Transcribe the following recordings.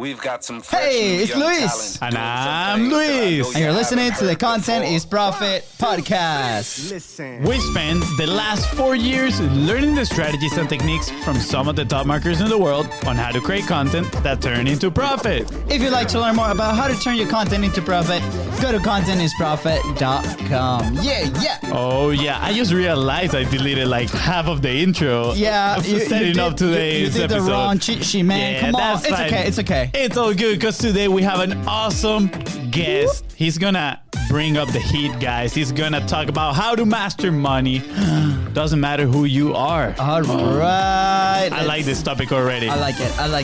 We've got some fresh Hey, new it's young Luis. talent And doing some I'm things that I Luis. know And you you're haven't listening to the heard Content before. is Profit podcast. Listen. We spent the last 4 years learning the strategies and techniques from some of the top marketers in the world on how to create content that turn into profit. If you'd like to learn more about how to turn your content into profit, go to contentisprofit.com. Yeah. Oh yeah, I just realized I deleted like half of the intro. Yeah, after setting up today's you did episode. the wrong cheat sheet, man. Yeah, Come on, that's it's fine. okay. It's okay. It's all good because today we have an awesome guest. He's gonna bring up the heat, guys. He's gonna talk about how to master money. Doesn't matter who you are. All right. I like this topic already. I like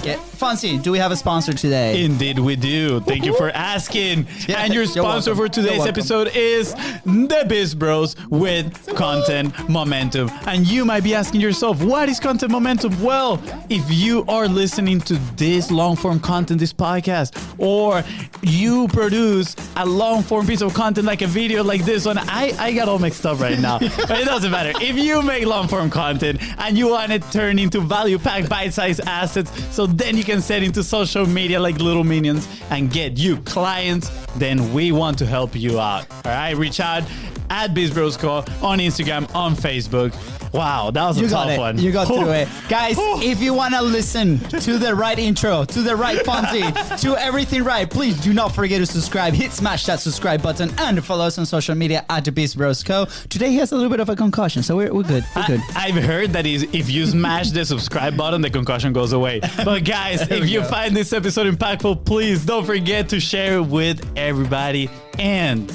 it. FONZI, do we have a sponsor today? Indeed, we do. Thank you for asking. Yeah, and your you're sponsor welcome. for today's You're welcome. episode is the BIZBROS with Content Momentum. And you might be asking yourself, what is Content Momentum? Well, if you are listening to this long-form content, this podcast, or you produce a long-form piece of content like a video like this one, I got all mixed up right now. But it doesn't matter. If you make long-form content and you want it turned into value-packed, bite-sized assets, so then you can set into social media like little minions and get you clients, then we want to help you out. All right, reach out at BIZBROS on Instagram, on Facebook. Wow, that was a tough one. You got through it. Guys, if you want to listen to the right intro, to the right FONZI, to everything right, please do not forget to subscribe. Smash that subscribe button and follow us on social media at the BIZBROS Co. Today he has a little bit of a concussion, so we're good. We're good. I've heard that if you smash the subscribe button, the concussion goes away. But guys, if you find this episode impactful, please don't forget to share it with everybody and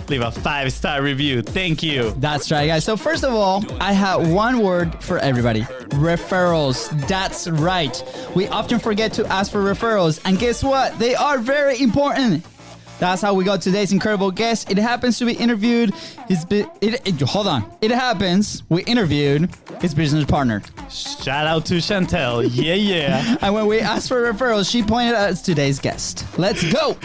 leave a 5-star review. Thank you. That's right, guys. So first of all, I have one word for everybody. Referrals. That's right. We often forget to ask for referrals. And guess what? They are very important. That's how we got today's incredible guest. It happens to be interviewed. Hold on. It happens. We interviewed his business partner. Shout out to Chantel. Yeah. And when we asked for referrals, she pointed out as today's guest. Let's go.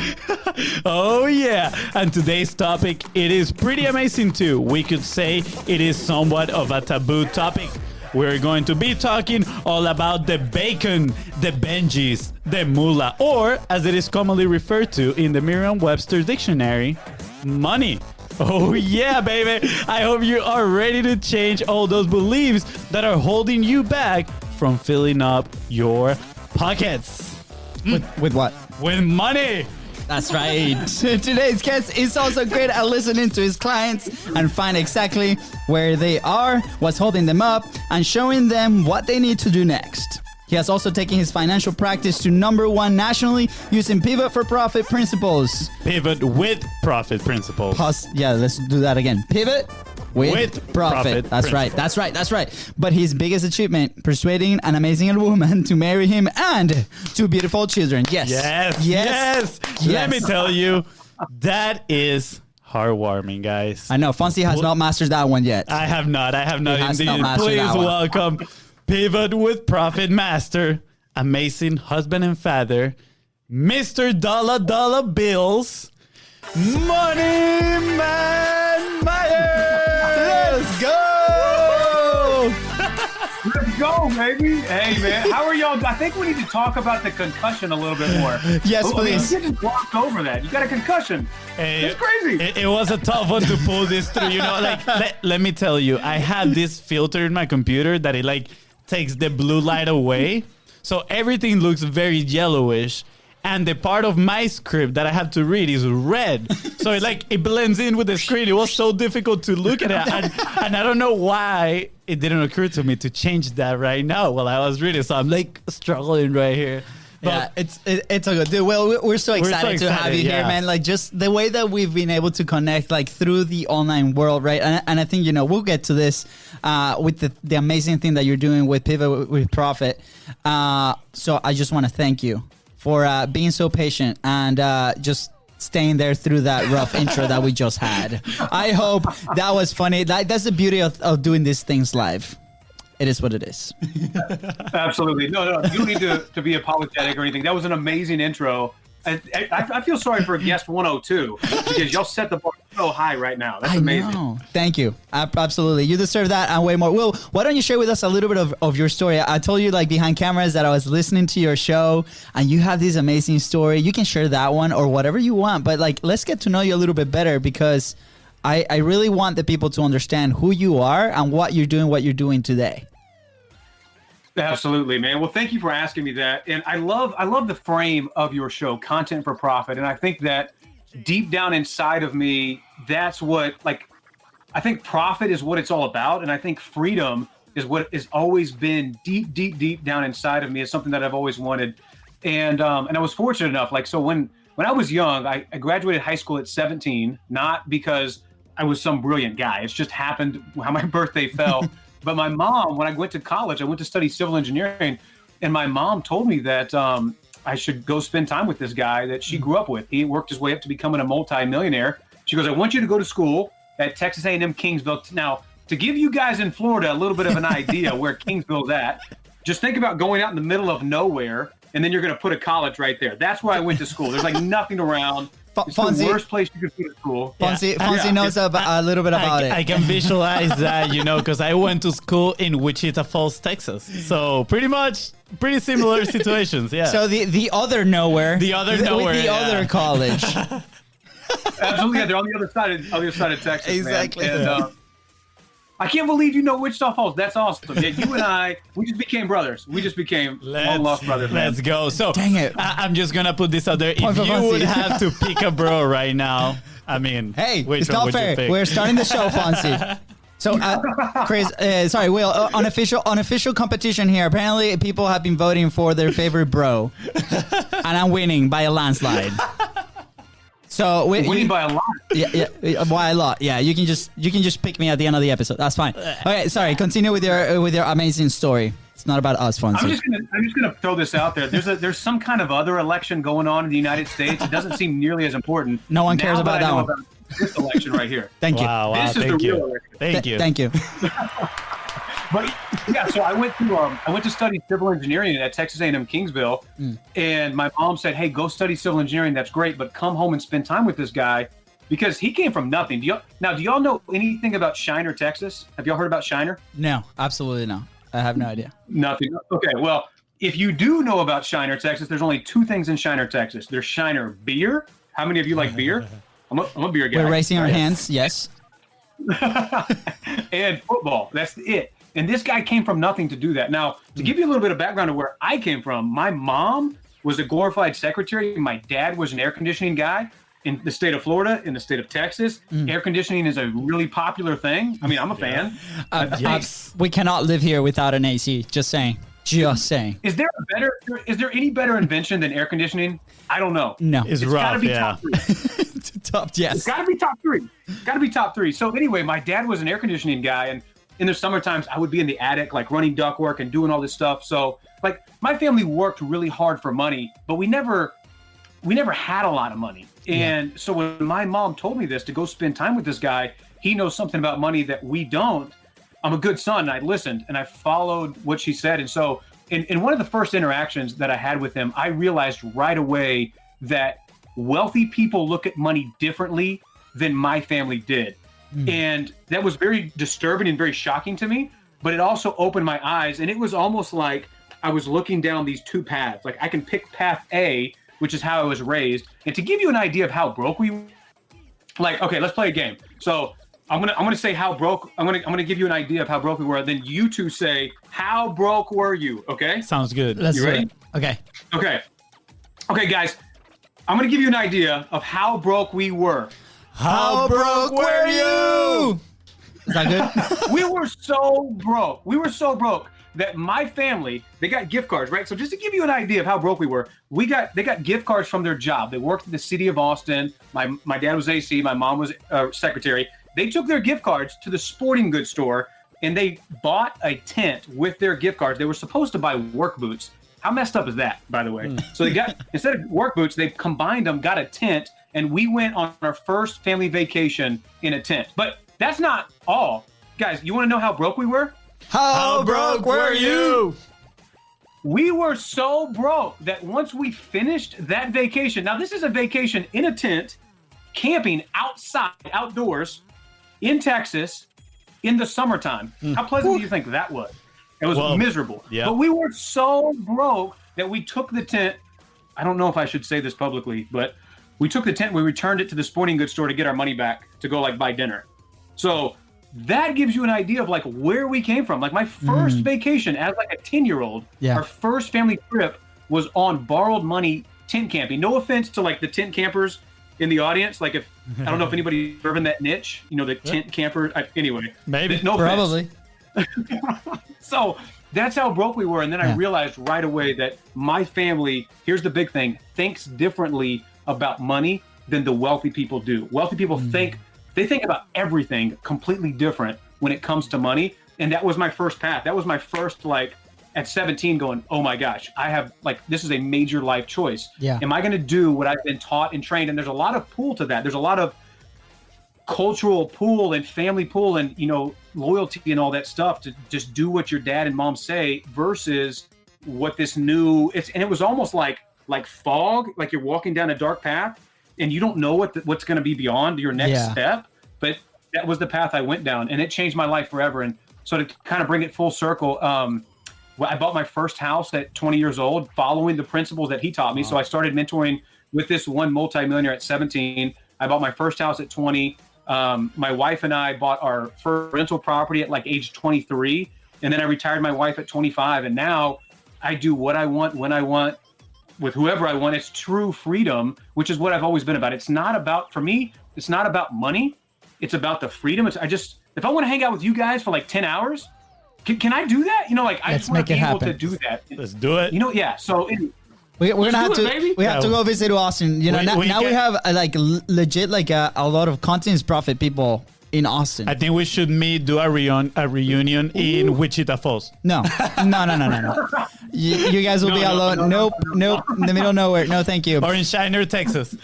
Oh yeah. And today's topic, it is pretty amazing too. We could say it is somewhat of a taboo topic. We're going to be talking all about the bacon, the Benjis, the moolah, or as it is commonly referred to in the Merriam-Webster dictionary, money. Oh yeah, baby. I hope you are ready to change all those beliefs that are holding you back from filling up your pockets. With what? With money. That's right. Today's guest is also great at listening to his clients and find exactly where they are, what's holding them up, and showing them what they need to do next. He has also taken his financial practice to #1 nationally using Pivot for Profit principles. Pivot with profit principles. Let's do that again. Pivot with profit. That's principles. right. That's right. But his biggest achievement, persuading an amazing woman to marry him and 2 beautiful children. Yes. Let me tell you, that is heartwarming, guys. I know. FONZI has not mastered that one yet. I have not He has indeed. not mastered Please that one. welcome Pivot with Profit Master, amazing husband and father, Mr. Dollar Bills, Money Man Myers. Let's go! Let's go, baby. Hey, man. How are y'all? I think we need to talk about the concussion a little bit more. Yes, I mean, please. you just glossed over that. You got a concussion. Hey, It's crazy. It was a tough one to pull this through. You know, like let me tell you, I had this filter in my computer that it like takes the blue light away, so everything looks very yellowish. And the part of my script that I have to read is red. So it blends in with the screen. It was so difficult to look at it. And I don't know why it didn't occur to me to change that right now while I was reading. So I'm like struggling right here. Yeah, it's all good, dude. Well, we're so excited to have you here, man. Like just the way that we've been able to connect, like through the online world, right? And I think we'll get to this with the amazing thing that you're doing with Pivot with Profit. So I just want to thank you for being so patient and just staying there through that rough intro that we just had. I hope that was funny. That's the beauty of doing these things live. It is what it is. Absolutely. No. You don't need to be apologetic or anything. That was an amazing intro. I feel sorry for guest 102 because y'all set the bar so high right now. That's amazing. I know. Thank you. Absolutely. You deserve that and way more. Will, why don't you share with us a little bit of your story? I told you like behind cameras that I was listening to your show and you have this amazing story. You can share that one or whatever you want, but like, let's get to know you a little bit better because I really want the people to understand who you are and what you're doing today. Absolutely, man. Well, thank you for asking me that. And I love the frame of your show, Content for Profit. And I think that deep down inside of me, that's what, like, I think profit is what it's all about. And I think freedom is what has always been deep down inside of me. It's something that I've always wanted. And I was fortunate enough, like, so when I was young, I graduated high school at 17, not because I was some brilliant guy. It's just happened how my birthday fell. But my mom, when I went to college, I went to study civil engineering, and my mom told me that I should go spend time with this guy that she grew up with. He worked his way up to becoming a multi-millionaire. She goes, I want you to go to school at Texas A&M Kingsville. Now, to give you guys in Florida a little bit of an idea where Kingsville's at, just think about going out in the middle of nowhere, and then you're going to put a college right there. That's where I went to school. There's like nothing around. It's the worst place you could go to school. Fonzie knows a little bit about it. I can visualize that, because I went to school in Wichita Falls, Texas. So pretty similar situations, yeah. So the other nowhere. The other college. Absolutely, yeah, they're on the other side of Texas, exactly. Man. And I can't believe you know Wichita Falls. That's awesome. Yeah, you and I, we just became brothers. We just became long-lost brothers. Let's go. So, dang it. I'm just going to put this out there. If you would have to pick a bro right now, I mean, hey, which it's one not would fair. you pick? We're starting the show, Fonzie. So, Chris, Will, unofficial competition here. Apparently, people have been voting for their favorite bro, and I'm winning by a landslide. So winning by a lot. Yeah, by a lot. Yeah, you can just pick me at the end of the episode. That's fine. Okay, sorry. Continue with your amazing story. It's not about us, Fonzie. I'm just gonna throw this out there. There's some kind of other election going on in the United States. It doesn't seem nearly as important. No one cares about that one. About this election right here. Thank you. Wow, this is the real election. Thank you. But yeah, so I went to study civil engineering at Texas A&M Kingsville, and my mom said, "Hey, go study civil engineering. That's great, but come home and spend time with this guy because he came from nothing." Do y'all know anything about Shiner, Texas? Have y'all heard about Shiner? No, absolutely not. I have no idea. Nothing. Okay, well, if you do know about Shiner, Texas, there's only two things in Shiner, Texas. There's Shiner beer. How many of you like beer? I'm a beer guy. We're raising our hands. Yes. And football. That's it. And this guy came from nothing to do that. Now, to give you a little bit of background of where I came from, my mom was a glorified secretary. My dad was an air conditioning guy in the state of Florida, in the state of Texas. Air conditioning is a really popular thing. I mean, I'm a fan. Yes. We cannot live here without an AC. Just saying. Is there any better invention than air conditioning? I don't know. No. It's rough, gotta be yeah. top 3. Yes. It's gotta be top three. So anyway, my dad was an air conditioning guy, and in the summer times, I would be in the attic, like running ductwork and doing all this stuff. So like my family worked really hard for money, but we never had a lot of money. And so when my mom told me this, to go spend time with this guy, he knows something about money that we don't. I'm a good son. And I listened and I followed what she said. And so in one of the first interactions that I had with him, I realized right away that wealthy people look at money differently than my family did. And that was very disturbing and very shocking to me, but it also opened my eyes. And it was almost like I was looking down these two paths. Like I can pick path A, which is how I was raised. And to give you an idea of how broke okay, let's play a game. So I'm gonna say how broke. I'm gonna give you an idea of how broke we were. Then you two say, how broke were you? Okay. Sounds good. You ready? Okay. Okay, guys. I'm gonna give you an idea of how broke we were. How broke were you? Is that good? We were so broke that my family, they got gift cards, right? So just to give you an idea of how broke we were, they got gift cards from their job. They worked in the city of Austin. My dad was AC. My mom was secretary. They took their gift cards to the sporting goods store and they bought a tent with their gift cards. They were supposed to buy work boots. How messed up is that, by the way? So they got, instead of work boots, they combined them, got a tent, and we went on our first family vacation in a tent. But that's not all. Guys, you want to know how broke we were? How broke were you? we were so broke that once we finished that vacation, now this is a vacation in a tent, camping outside, outdoors, in Texas, in the summertime. How pleasant do you think that was? It was miserable. Yeah. But we were so broke that we took the tent. I don't know if I should say this publicly, but we took the tent, we returned it to the sporting goods store to get our money back to go like buy dinner. So that gives you an idea of like where we came from. Like my first vacation as like a 10-year-old, our first family trip was on borrowed money tent camping. No offense to like the tent campers in the audience. Like if, I don't know if anybody's serving that niche, you know, the tent camper. Anyway, maybe. No Probably. So that's how broke we were. And then I realized right away that my family, here's the big thing, thinks differently about money than the wealthy people do. Wealthy people think about everything completely different when it comes to money. And that was my first path. That was my first, like at 17 going, oh my gosh, I have like, this is a major life choice. Yeah. Am I going to do what I've been taught and trained? And there's a lot of pull to that. There's a lot of cultural pull and family pull and, you know, loyalty and all that stuff to just do what your dad and mom say versus what this new, and it was almost like fog, like you're walking down a dark path and you don't know what's going to be beyond your next step. But that was the path I went down and it changed my life forever. And so to kind of bring it full circle, I bought my first house at 20 years old, following the principles that he taught me. So I started mentoring with this one multimillionaire at 17. I bought my first house at 20. My wife and I bought our first rental property at like age 23. And then I retired my wife at 25. And now I do what I want, when I want, with whoever I want. It's true freedom, which is what I've always been about. It's not about, for me, it's not about money. It's about the freedom. If I want to hang out with you guys for like 10 hours, can I do that? You know, like I just want to be able to do that. Let's do it. You know, yeah. So we're gonna have to. We have to go visit Austin. You know, now we have like legit like a lot of content profit people in Austin. I think we should do a reunion in Wichita Falls. No. You guys will be alone. Nope. In the middle of nowhere. No, thank you. Or in Shiner, Texas.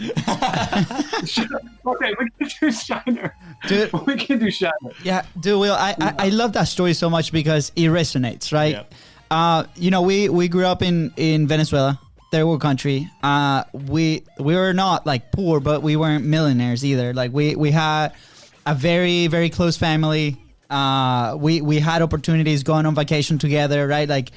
Okay, we can do Shiner. Dude, we can do Shiner. Yeah, dude, Will, I love that story so much because it resonates, right? Yep. You know, we grew up in Venezuela, third world country. We were not like poor, but we weren't millionaires either. Like we had a very, very close family. We had opportunities going on vacation together, right? Like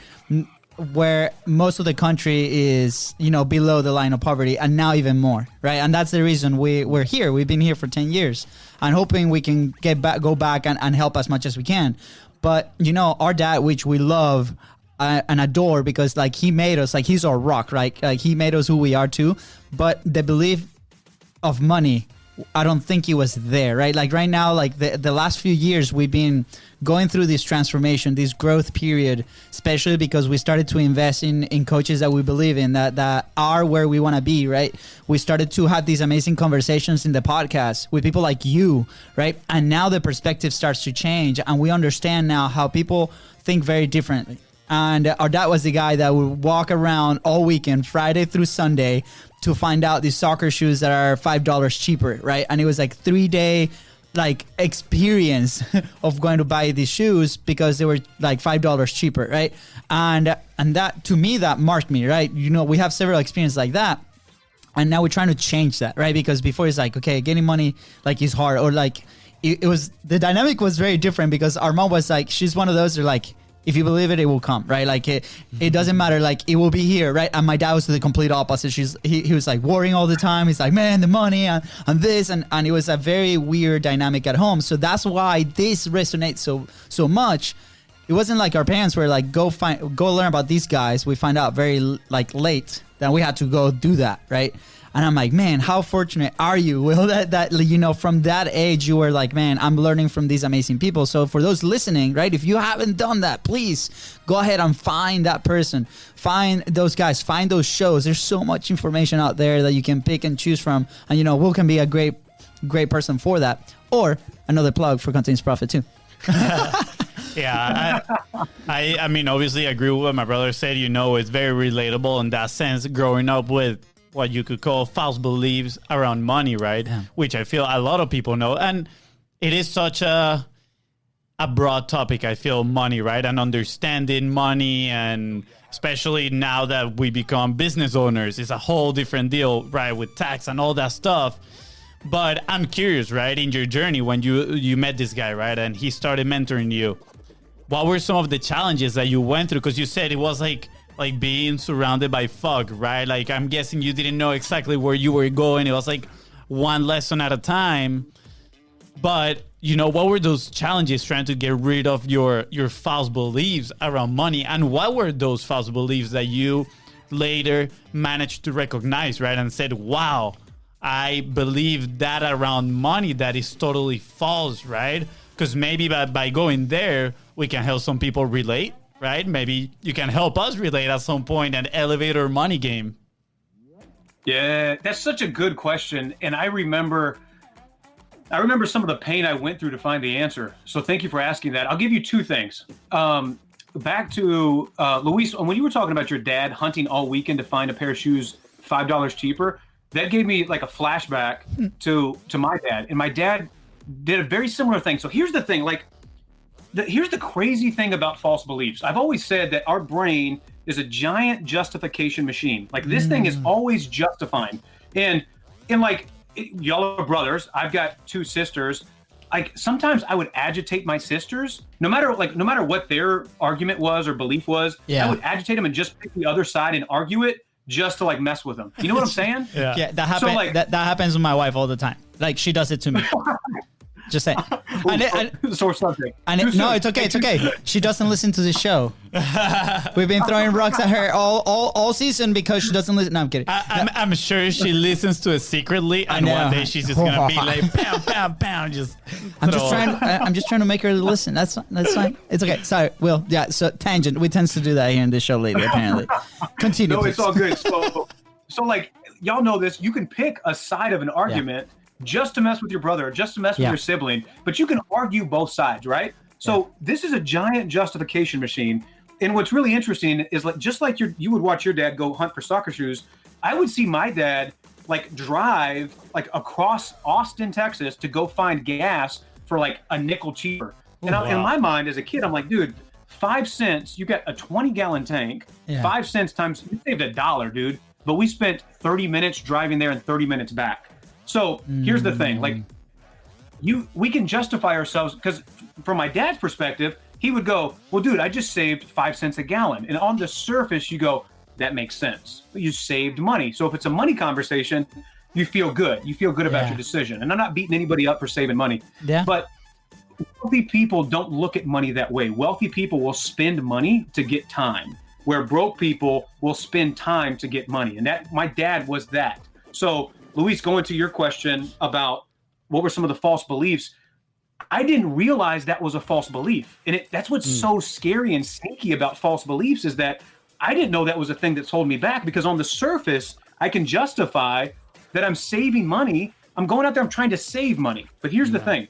where most of the country is, you know, below the line of poverty, and now even more, right? And that's the reason we're here. We've been here for 10 years and hoping we can go back and help as much as we can. But, you know, our dad, which we love and adore because like he made us, like he's our rock, right? Like he made us who we are too. But the belief of money, I don't think it was there, right? Like right now, like the last few years, we've been going through this transformation, this growth period, especially because we started to invest in coaches that we believe in, that are where we want to be, right? We started to have these amazing conversations in the podcast with people like you, right? And now the perspective starts to change and we understand now how people think very differently. And our dad was the guy that would walk around all weekend, Friday through Sunday, to find out these soccer shoes that are $5 cheaper, right? And it was like 3-day like experience of going to buy these shoes because they were like $5 cheaper, right? And that, to me, that marked me, right? You know, we have several experiences like that. And now we're trying to change that, right? Because before it's like, okay, getting money like is hard, or like it was, the dynamic was very different because our mom was like, she's one of those that are like, if you believe it, it will come, right? Like it doesn't matter, like it will be here, right? And my dad was the complete opposite. He was like worrying all the time. He's like, man, the money and this, and it was a very weird dynamic at home. So that's why this resonates so much. It wasn't like our parents were like, go learn about these guys. We find out very like late that we had to go do that, right? And I'm like, man, how fortunate are you, Will, that you know, from that age, you were like, man, I'm learning from these amazing people. So for those listening, right, if you haven't done that, please go ahead and find that person. Find those guys. Find those shows. There's so much information out there that you can pick and choose from. And, you know, Will can be a great person for that. Or another plug for Continuous Profit, too. Yeah, I mean, obviously, I agree with what my brother said. You know, it's very relatable in that sense, growing up with what you could call false beliefs around money, right? Yeah. Which I feel a lot of people know. And it is such a a broad topic, I feel, money, right? And understanding money, and especially now that we become business owners, it's a whole different deal, right? With tax and all that stuff. But I'm curious, right? In your journey, when you met this guy, right? And he started mentoring you, what were some of the challenges that you went through? Because you said it was like being surrounded by fog, right? Like, I'm guessing you didn't know exactly where you were going. It was like one lesson at a time. But, you know, what were those challenges trying to get rid of your false beliefs around money? And what were those false beliefs that you later managed to recognize, right? And said, wow, I believe that around money that is totally false, right? Because maybe by going there, we can help some people relate, right? Maybe you can help us relate at some point and elevate our money game. Yeah, that's such a good question. And I remember some of the pain I went through to find the answer. So thank you for asking that. I'll give you two things. Back to Luis, when you were talking about your dad hunting all weekend to find a pair of shoes $5 cheaper, that gave me like a flashback to my dad. And my dad did a very similar thing. So here's the thing, here's the crazy thing about false beliefs. I've always said that our brain is a giant justification machine. Like, this thing is always justifying. And like, y'all are brothers. I've got two sisters. Like, sometimes I would agitate my sisters, no matter what their argument was or belief was. I would agitate them and just pick the other side and argue it just to like mess with them. You know what I'm saying? Yeah, that happens. So, like, that happens with my wife all the time. Like, she does it to me. Just saying. Sore subject. No, it's okay. It's okay. She doesn't listen to the show. We've been throwing rocks at her all season because she doesn't listen. No, I'm kidding. I'm sure she listens to it secretly, and one day she's just gonna be like, pound, pound, pound. I'm just trying to make her listen. That's fine. It's okay. Sorry, Will. Yeah. So tangent. We tend to do that here in this show lately. Apparently. Continue. No, please. It's all good. So like, y'all know this. You can pick a side of an argument. Yeah. Just to mess with your brother, just to mess with your sibling, but you can argue both sides, right? So this is a giant justification machine. And what's really interesting is, like, just like you would watch your dad go hunt for soccer shoes, I would see my dad like drive like across Austin, Texas to go find gas for like a nickel cheaper. And in my mind as a kid, I'm like, dude, 5 cents, you got a 20-gallon tank, 5 cents times, you saved $1, dude. But we spent 30 minutes driving there and 30 minutes back. So here's the thing, like, we can justify ourselves, because from my dad's perspective, he would go, well, dude, I just saved 5 cents a gallon. And on the surface, you go, that makes sense. You saved money. So if it's a money conversation, you feel good. You feel good about your decision. And I'm not beating anybody up for saving money. Yeah. But wealthy people don't look at money that way. Wealthy people will spend money to get time, where broke people will spend time to get money. And that, my dad was that. So Luis, going to your question about what were some of the false beliefs, I didn't realize that was a false belief. And that's what's so scary and sneaky about false beliefs, is that I didn't know that was a thing that's holding me back, because on the surface, I can justify that I'm saving money. I'm going out there, I'm trying to save money. But here's the thing.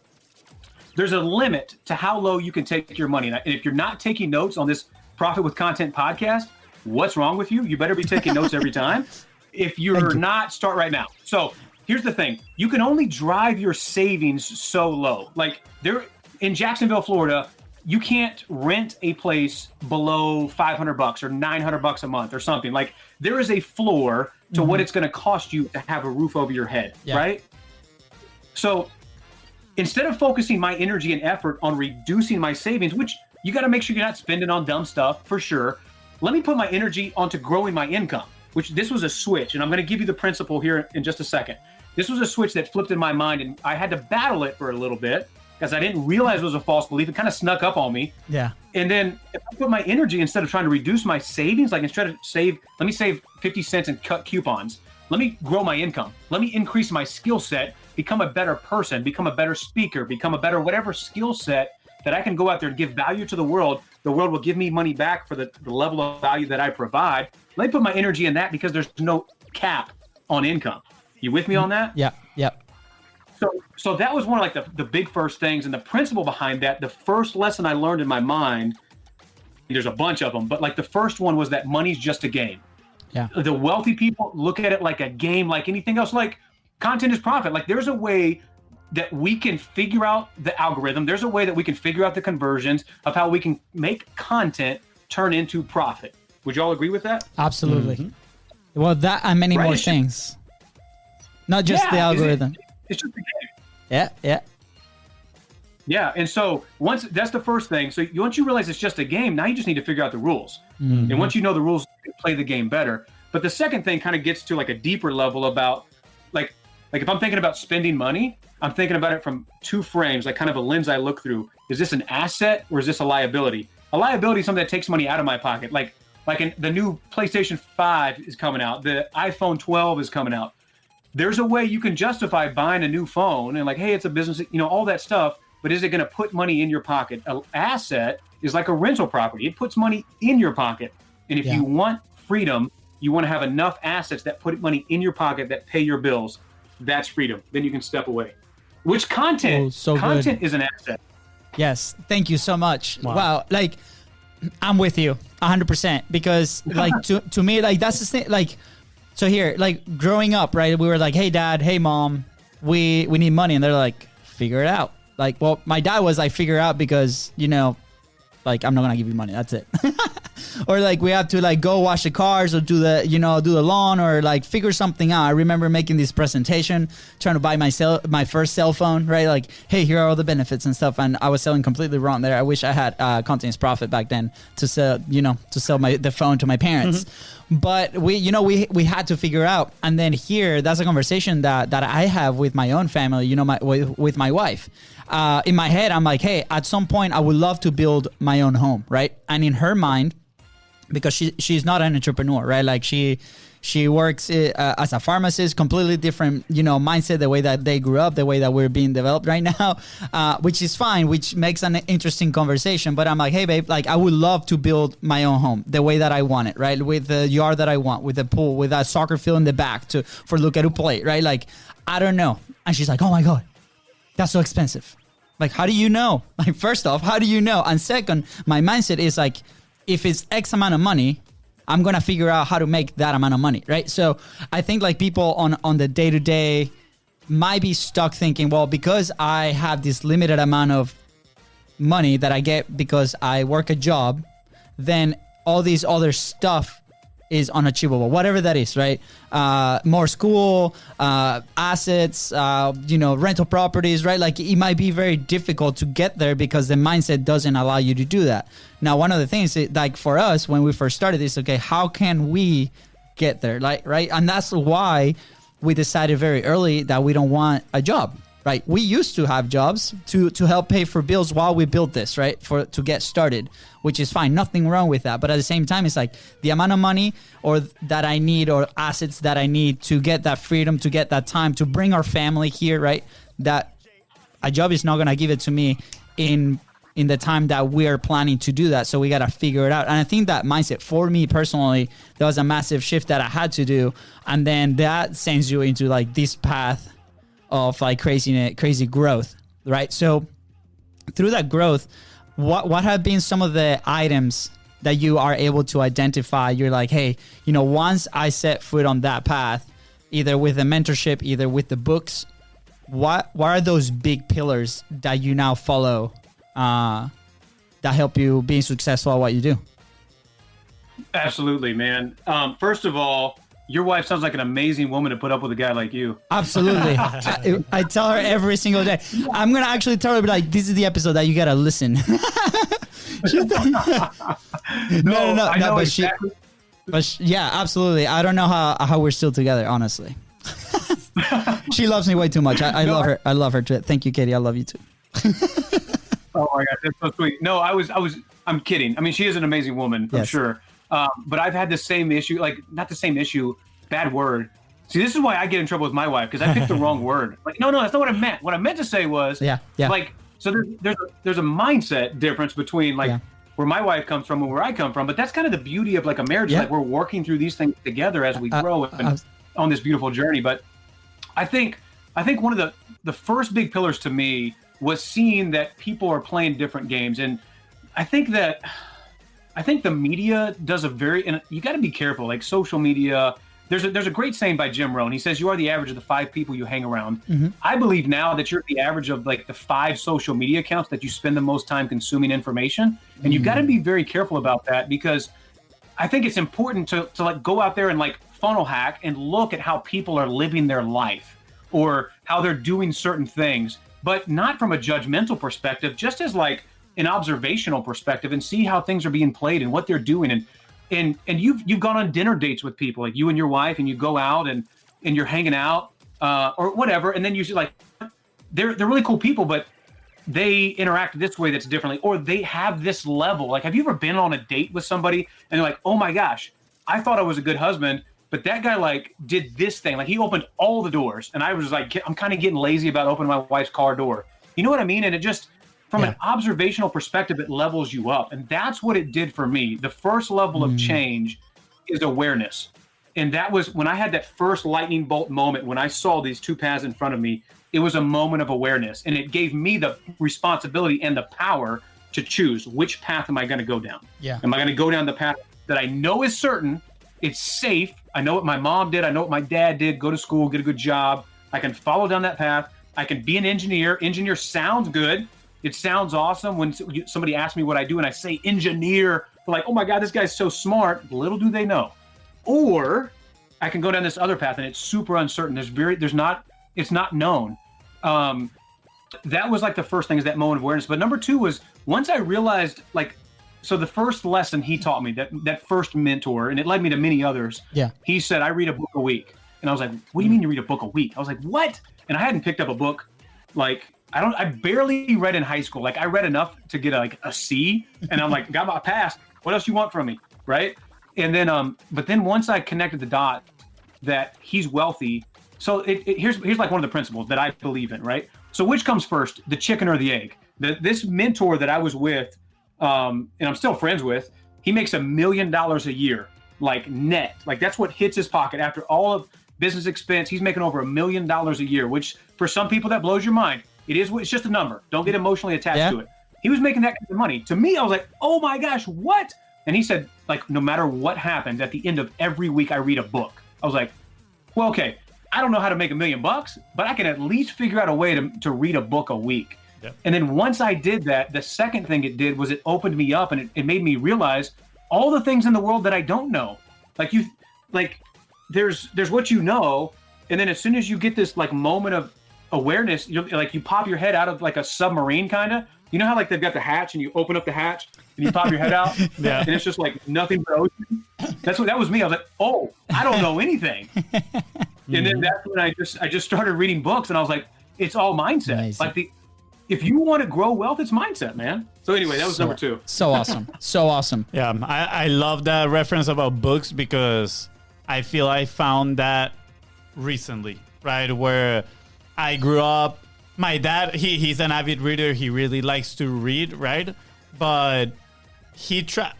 There's a limit to how low you can take your money. And if you're not taking notes on this Profit with Content podcast, what's wrong with you? You better be taking notes every time. If you're not, start right now. So here's the thing. You can only drive your savings so low. Like, there in Jacksonville, Florida, you can't rent a place below $500 or $900 a month or something. Like, there is a floor to what it's going to cost you to have a roof over your head, right? So instead of focusing my energy and effort on reducing my savings, which you got to make sure you're not spending on dumb stuff for sure, let me put my energy onto growing my income. Which this was a switch, and I'm going to give you the principle here in just a second. This was a switch that flipped in my mind, and I had to battle it for a little bit because I didn't realize it was a false belief. It kind of snuck up on me. Yeah. And then if I put my energy, instead of trying to reduce my savings, like instead of let me save 50 cents and cut coupons. Let me grow my income. Let me increase my skill set, become a better person, become a better speaker, become a better whatever skill set that I can go out there and give value to the world. The world will give me money back for the level of value that I provide. Let me put my energy in that, because there's no cap on income. You with me on that? Yeah. So that was one of like the big first things, and the principle behind that. The first lesson I learned in my mind, there's a bunch of them, but like the first one was that money's just a game. Yeah. The wealthy people look at it like a game, like anything else. Like, content is profit. Like, there's a way that we can figure out the algorithm. There's a way that we can figure out the conversions of how we can make content turn into profit. Would you all agree with that? Absolutely. Mm-hmm. Well, that and many more things. Not just the algorithm. It's just a game. Yeah. Yeah, and so that's the first thing. So once you realize it's just a game, now you just need to figure out the rules. Mm-hmm. And once you know the rules, you can play the game better. But the second thing kind of gets to like a deeper level about like if I'm thinking about spending money, I'm thinking about it from two frames, like kind of a lens I look through. Is this an asset or is this a liability? A liability is something that takes money out of my pocket. Like the new PlayStation 5 is coming out. The iPhone 12 is coming out. There's a way you can justify buying a new phone and like, hey, it's a business, all that stuff. But is it going to put money in your pocket? An asset is like a rental property. It puts money in your pocket. And if you want freedom, you want to have enough assets that put money in your pocket that pay your bills. That's freedom. Then you can step away. Which content is an asset. Yes. Thank you so much. Wow. Like, I'm with you 100% because like to me, like that's the thing. Like, so here, like growing up, right? We were like, hey dad, hey mom, we need money. And they're like, figure it out. Like, well, my dad was like, figure out because, like, I'm not going to give you money. That's it. Or like we have to like go wash the cars or do the lawn or like figure something out. I remember making this presentation, trying to buy my first cell phone, right? Like, hey, here are all the benefits and stuff. And I was selling completely wrong there. I wish I had continuous profit back then to sell the phone to my parents. Mm-hmm. But we had to figure out. And then here, that's a conversation that I have with my own family, with my wife. In my head, I'm like, hey, at some point I would love to build my own home, right? And in her mind, because she's not an entrepreneur, right? Like she works as a pharmacist, completely different, mindset, the way that they grew up, the way that we're being developed right now, which is fine, which makes an interesting conversation. But I'm like, hey, babe, like I would love to build my own home the way that I want it, right? With the yard that I want, with the pool, with a soccer field in the back for Luca to play, right? Like, I don't know. And she's like, oh my God, that's so expensive. Like, how do you know? Like, first off, how do you know? And second, my mindset is like, if it's X amount of money, I'm going to figure out how to make that amount of money, right? So I think like people on the day-to-day might be stuck thinking, well, because I have this limited amount of money that I get because I work a job, then all these other stuff is unachievable, whatever that is, right? More school, assets, rental properties, right? Like it might be very difficult to get there because the mindset doesn't allow you to do that. Now, one of the things like for us, when we first started this, okay, how can we get there? Like, right? And that's why we decided very early that we don't want a job. Right, we used to have jobs to help pay for bills while we built this, right? To get started, which is fine, nothing wrong with that. But at the same time, it's like the amount of money that I need or assets that I need to get that freedom, to get that time, to bring our family here, right? That a job is not gonna give it to me in the time that we are planning to do that. So we gotta figure it out. And I think that mindset for me personally, there was a massive shift that I had to do, and then that sends you into like this path of like crazy growth, right? So through that growth, what have been some of the items that you are able to identify? You're like, hey, once I set foot on that path, either with the mentorship, either with the books, what are those big pillars that you now follow that help you be successful at what you do? Absolutely, man. First of all, your wife sounds like an amazing woman to put up with a guy like you. Absolutely. I tell her every single day. I'm going to actually tell her, like, this is the episode that you got to listen. No, exactly. Yeah, absolutely. I don't know how we're still together, honestly. She loves me way too much. I love her. I love her too. Thank you, Katie. I love you too. Oh my God, that's so sweet. No, I'm kidding. I mean, she is an amazing woman, I'm sure. But I've had the same issue, like not the same issue, bad word. See, this is why I get in trouble with my wife, because I picked the wrong word. Like, no, that's not what I meant. What I meant to say was, like, so there's a mindset difference between like where my wife comes from and where I come from. But that's kind of the beauty of like a marriage. Like we're working through these things together as we grow and on this beautiful journey. But I think one of the first big pillars to me was seeing that people are playing different games. And I think the media does and you got to be careful, like social media, there's a great saying by Jim Rohn. He says, you are the average of the 5 people you hang around. I believe now that you're the average of like the 5 social media accounts that you spend the most time consuming information. And you've got to be very careful about that, because I think it's important to like go out there and like funnel hack and look at how people are living their life or how they're doing certain things, but not from a judgmental perspective, just as like an observational perspective, and see how things are being played and what they're doing. And you've gone on dinner dates with people, like you and your wife, and you go out and you're hanging out or whatever, and then you see like they're really cool people, but they interact this way that's differently, or they have this level. Like, have you ever been on a date with somebody and they're like, oh my gosh, I thought I was a good husband, but that guy like did this thing, like he opened all the doors, and I was like, I'm kind of getting lazy about opening my wife's car door. You know what I mean? And it just, from an observational perspective, it levels you up. And that's what it did for me. The first level of change is awareness. And that was when I had that first lightning bolt moment, when I saw these 2 paths in front of me. It was a moment of awareness, and it gave me the responsibility and the power to choose which path am I going to go down. Am I going to go down the path that I know is certain, it's safe, I know what my mom did, I know what my dad did, go to school, get a good job, I can follow down that path, I can be an engineer. Engineer sounds good, it sounds awesome when somebody asks me what I do and I say engineer, they're like, oh my God, this guy's so smart. Little do they know. Or I can go down this other path and it's super uncertain, it's not known. That was like the first thing, is that moment of awareness. But number 2 was once I realized, like, so the first lesson he taught me, that first mentor, and it led me to many others. He said, I read a book a week. And I was like, what do you mean you read a book a week? I was like, what? And I hadn't picked up a book. Like, I barely read in high school. Like, I read enough to get a C, and I'm like, got my pass. What else you want from me? Right. And then, but then once I connected the dot that he's wealthy. So here's like one of the principles that I believe in, right? So which comes first, the chicken or the egg? This mentor that I was with, and I'm still friends with, he makes $1 million a year, like net. Like that's what hits his pocket after all of business expense. He's making over $1 million a year, which for some people that blows your mind. It's just a number. Don't get emotionally attached to it. He was making that kind of money. To me, I was like, oh my gosh, what? And he said, like, no matter what happens, at the end of every week, I read a book. I was like, well, okay. I don't know how to make $1 million, but I can at least figure out a way to read a book a week. And then once I did that, the second thing it did was it opened me up, and it made me realize all the things in the world that I don't know. Like there's what you know, and then as soon as you get this like moment of awareness, you pop your head out of like a submarine kind of. You know how like they've got the hatch, and you open up the hatch and you pop your head out, and it's just like nothing but ocean. That was me. I was like, oh, I don't know anything. And then that's when I just started reading books, and I was like, it's all mindset. Amazing. Like if you want to grow wealth, it's mindset, man. So anyway, that was number 2. So awesome. So awesome. Yeah, I love that reference about books, because I feel I found that recently, right? Where I grew up, my dad, he's an avid reader. He really likes to read, right? But he tried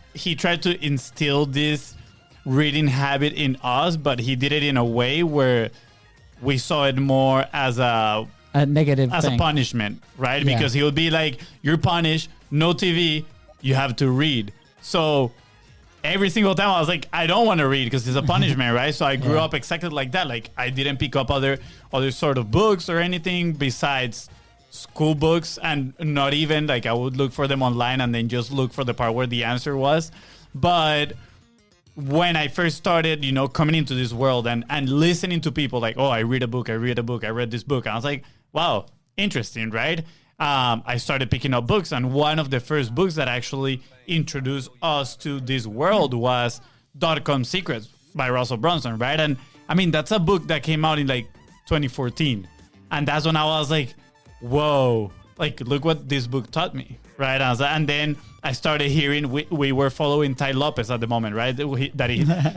to instill this reading habit in us, but he did it in a way where we saw it more as a negative as thing. A punishment, right? Yeah. Because he would be like, you're punished, no TV, you have to read. So every single time I was like, I don't want to read because it's a punishment, right? So I grew up exactly like that. Like I didn't pick up other sort of books or anything besides school books, and not even like I would look for them online and then just look for the part where the answer was. But when I first started, coming into this world and listening to people like, oh, I read this book. And I was like, wow, interesting, right? I started picking up books. And one of the first books that actually introduced us to this world was .com Secrets by Russell Brunson, right? And I mean, that's a book that came out in like 2014. And that's when I was like, whoa, like, look what this book taught me, right? And then I started hearing, we were following Ty Lopez at the moment, right?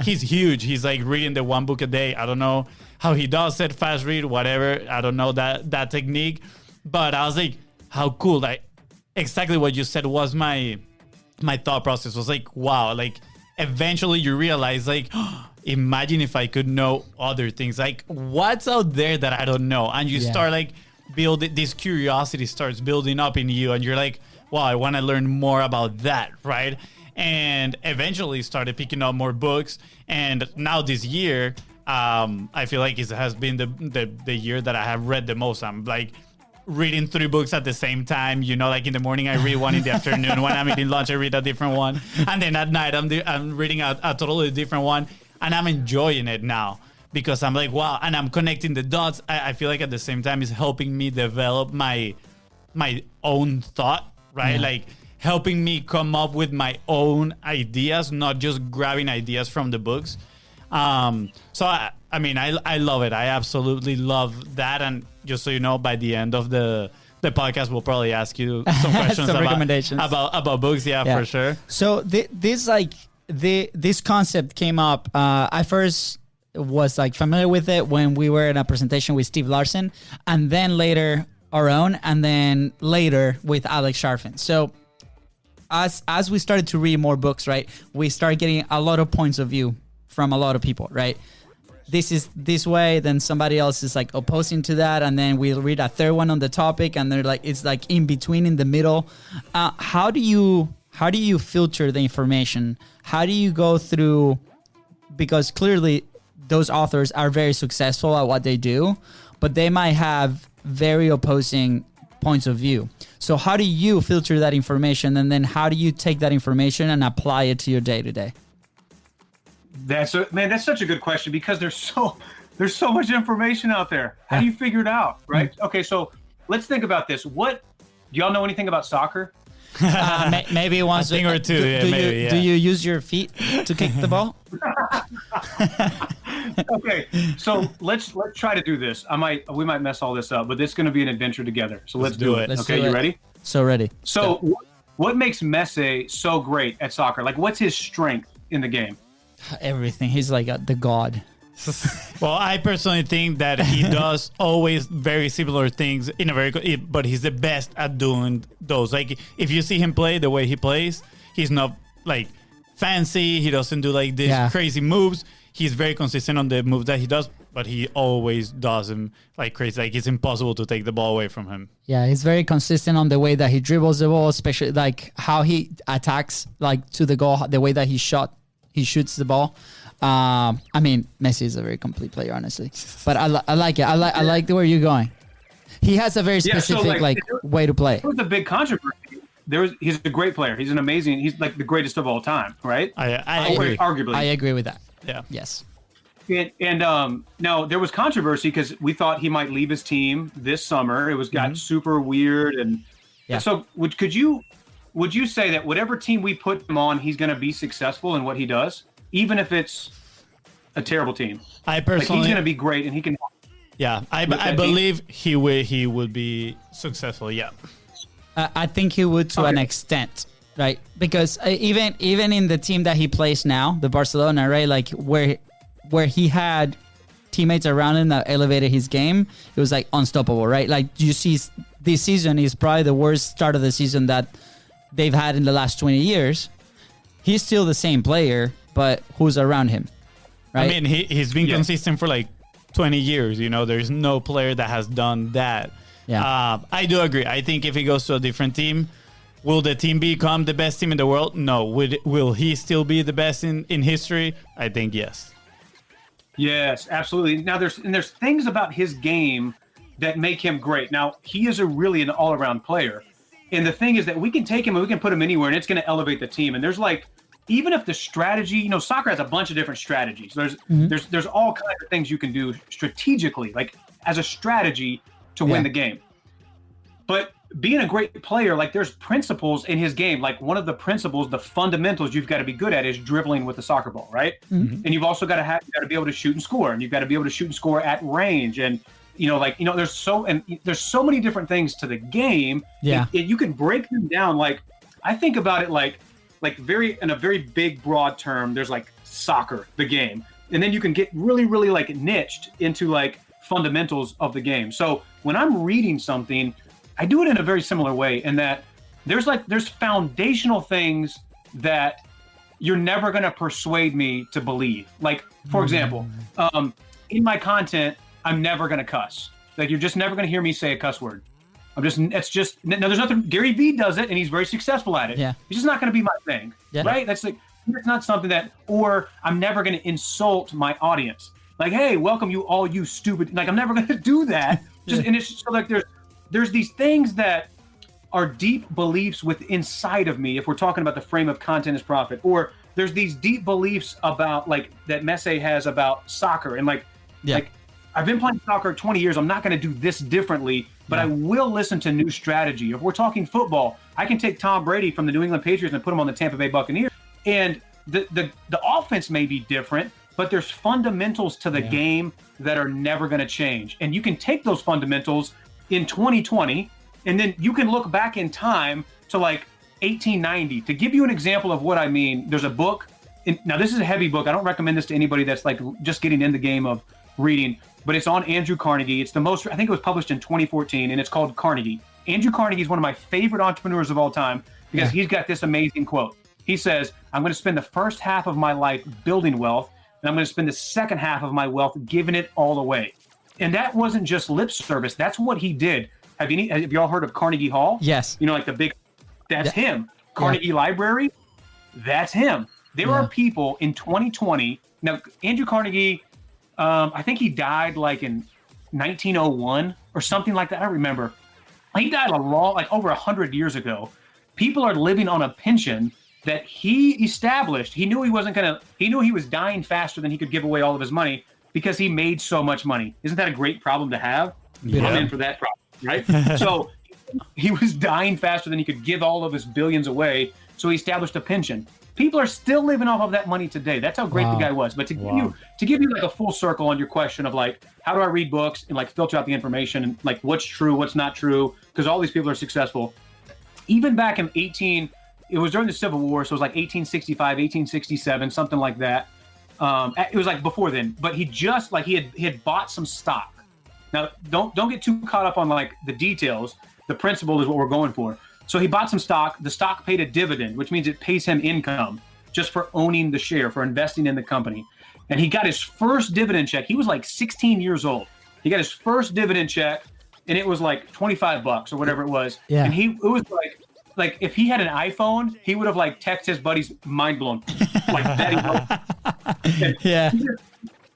He's huge. He's like reading the one book a day. I don't know how he does it, fast read, whatever. I don't know that technique. But I was like, how cool. Like, exactly what you said was my thought process. Was like, wow, like, eventually you realize, like, imagine if I could know other things. Like, what's out there that I don't know? And you start, like, this curiosity starts building up in you, and you're like, wow, I want to learn more about that, right? And eventually started picking up more books. And now this year, I feel like it has been the year that I have read the most. I'm like reading 3 books at the same time. You know, like in the morning I read one, in the afternoon when I'm eating lunch I read a different one, and then at night I'm reading a totally different one, and I'm enjoying it now because I'm like, wow, and I'm connecting the dots. I feel like at the same time it's helping me develop my own thought, right? Like helping me come up with my own ideas, not just grabbing ideas from the books. So I mean, I love it. I absolutely love that. And just so you know, by the end of the podcast, we'll probably ask you some questions some recommendations about books. Yeah, for sure. So this concept came up. I first was like familiar with it when we were in a presentation with Steve Larsen, and then later our own, and then later with Alex Sharfin. So as we started to read more books, right, we started getting a lot of points of view from a lot of people, right? This is this way, then somebody else is like opposing to that, and then we'll read a third one on the topic, and they're like, it's like in between, in the middle. How do you filter the information? How do you go through? Because clearly those authors are very successful at what they do, but they might have very opposing points of view. So how do you filter that information, and then how do you take that information and apply it to your day to day? That's such a good question, because there's so much information out there. How do you figure it out, right? Okay, so let's think about this. Do y'all know anything about soccer? Maybe once a thing or two. Do you use your feet to kick the ball? Okay, so let's try to do this. We might mess all this up, but it's going to be an adventure together. So let's do it. Okay, you ready? So ready. So what makes Messi so great at soccer? Like, what's his strength in the game? Everything. He's like the god. Well, I personally think that he does always very similar things in a very good, but he's the best at doing those. Like, if you see him play the way he plays, he's not like fancy. He doesn't do like these crazy moves. He's very consistent on the moves that he does, but he always does them like crazy. Like, it's impossible to take the ball away from him. Yeah, he's very consistent on the way that he dribbles the ball, especially like how he attacks like to the goal, the way that he shoots the ball. I mean, Messi is a very complete player, honestly. But I like it. I like where you're going. He has a very specific way to play. There was a big controversy. He's a great player. He's he's like the greatest of all time, right? I agree. Arguably. I agree with that. Yeah. Yes. And now there was controversy because we thought he might leave his team this summer. It got super weird, and so would you say that whatever team we put him on, he's going to be successful in what he does, even if it's a terrible team? I personally, he's going to be great, and he can. Yeah, I believe he would be successful. Yeah, I think he would to an extent, right? Because even in the team that he plays now, the Barcelona, right? Like where he had teammates around him that elevated his game, it was like unstoppable, right? Like you see, this season is probably the worst start of the season that they've had in the last 20 years. He's still the same player, but who's around him, right? I mean, he's been consistent for like 20 years. You know, there's no player that has done that. Yeah. I do agree. I think if he goes to a different team, will the team become the best team in the world? No. Will he still be the best in history? I think yes. Yes, absolutely. Now there's things about his game that make him great. Now he is really an all-around player. And the thing is that we can take him and we can put him anywhere, and it's going to elevate the team. And there's like, even if the strategy, soccer has a bunch of different strategies. There's all kinds of things you can do strategically, like as a strategy to win the game. But being a great player, like there's principles in his game. Like one of the principles, the fundamentals you've got to be good at is dribbling with the soccer ball, right? Mm-hmm. And you've also got to be able to shoot and score, and you've got to be able to shoot and score at range, and there's so many different things to the game. Yeah. You can break them down. Like, I think about it like in a very big, broad term, there's like soccer, the game. And then you can get really, really like niched into like fundamentals of the game. So when I'm reading something, I do it in a very similar way, in that there's foundational things that you're never going to persuade me to believe. Like, for example, in my content, I'm never going to cuss. Like, you're just never going to hear me say a cuss word. There's nothing. Gary Vee does it, and he's very successful at it. Yeah. It's just not going to be my thing, right? That's not something that, or I'm never going to insult my audience. Like, hey, welcome you stupid. Like, I'm never going to do that. And it's so like there's these things that are deep beliefs inside of me. If we're talking about the frame of content as profit, or there's these deep beliefs about like that Messi has about soccer, and like I've been playing soccer 20 years. I'm not going to do this differently, but I will listen to new strategy. If we're talking football, I can take Tom Brady from the New England Patriots and put him on the Tampa Bay Buccaneers. And the offense may be different, but there's fundamentals to the game that are never going to change. And you can take those fundamentals in 2020, and then you can look back in time to like 1890. To give you an example of what I mean, there's a book. Now, this is a heavy book. I don't recommend this to anybody that's like just getting in the game of reading, but it's on Andrew Carnegie. It's I think it was published in 2014, and it's called Carnegie. Andrew Carnegie is one of my favorite entrepreneurs of all time because he's got this amazing quote. He says, I'm going to spend the first half of my life building wealth, and I'm going to spend the second half of my wealth giving it all away. And that wasn't just lip service. That's what he did. Have y'all heard of Carnegie Hall? Yes. You know, like the big, that's him. Carnegie Library, that's him. There are people in 2020. Now, Andrew Carnegie, I think he died like in 1901 or something like that. I don't remember. He died like over 100 years ago. People are living on a pension that he established. He knew he was dying faster than he could give away all of his money because he made so much money. Isn't that a great problem to have? Yeah. I'm in for that problem, right? So he was dying faster than he could give all of his billions away. So he established a pension. People are still living off of that money today. That's how great the guy was. But to give you like a full circle on your question of like, how do I read books and like filter out the information and like what's true, what's not true? Because all these people are successful. Even back in it was during the Civil War, so it was like 1865, 1867, something like that. It was like before then, but he had bought some stock. Now, don't get too caught up on like the details. The principle is what we're going for. So he bought some stock. The stock paid a dividend, which means it pays him income just for owning the share, for investing in the company. And he got his first dividend check. He was like 16 years old. He got his first dividend check, and it was like $25 or whatever it was. Yeah. And it was like if he had an iPhone, he would have like texted his buddies, mind blown, like that. Yeah.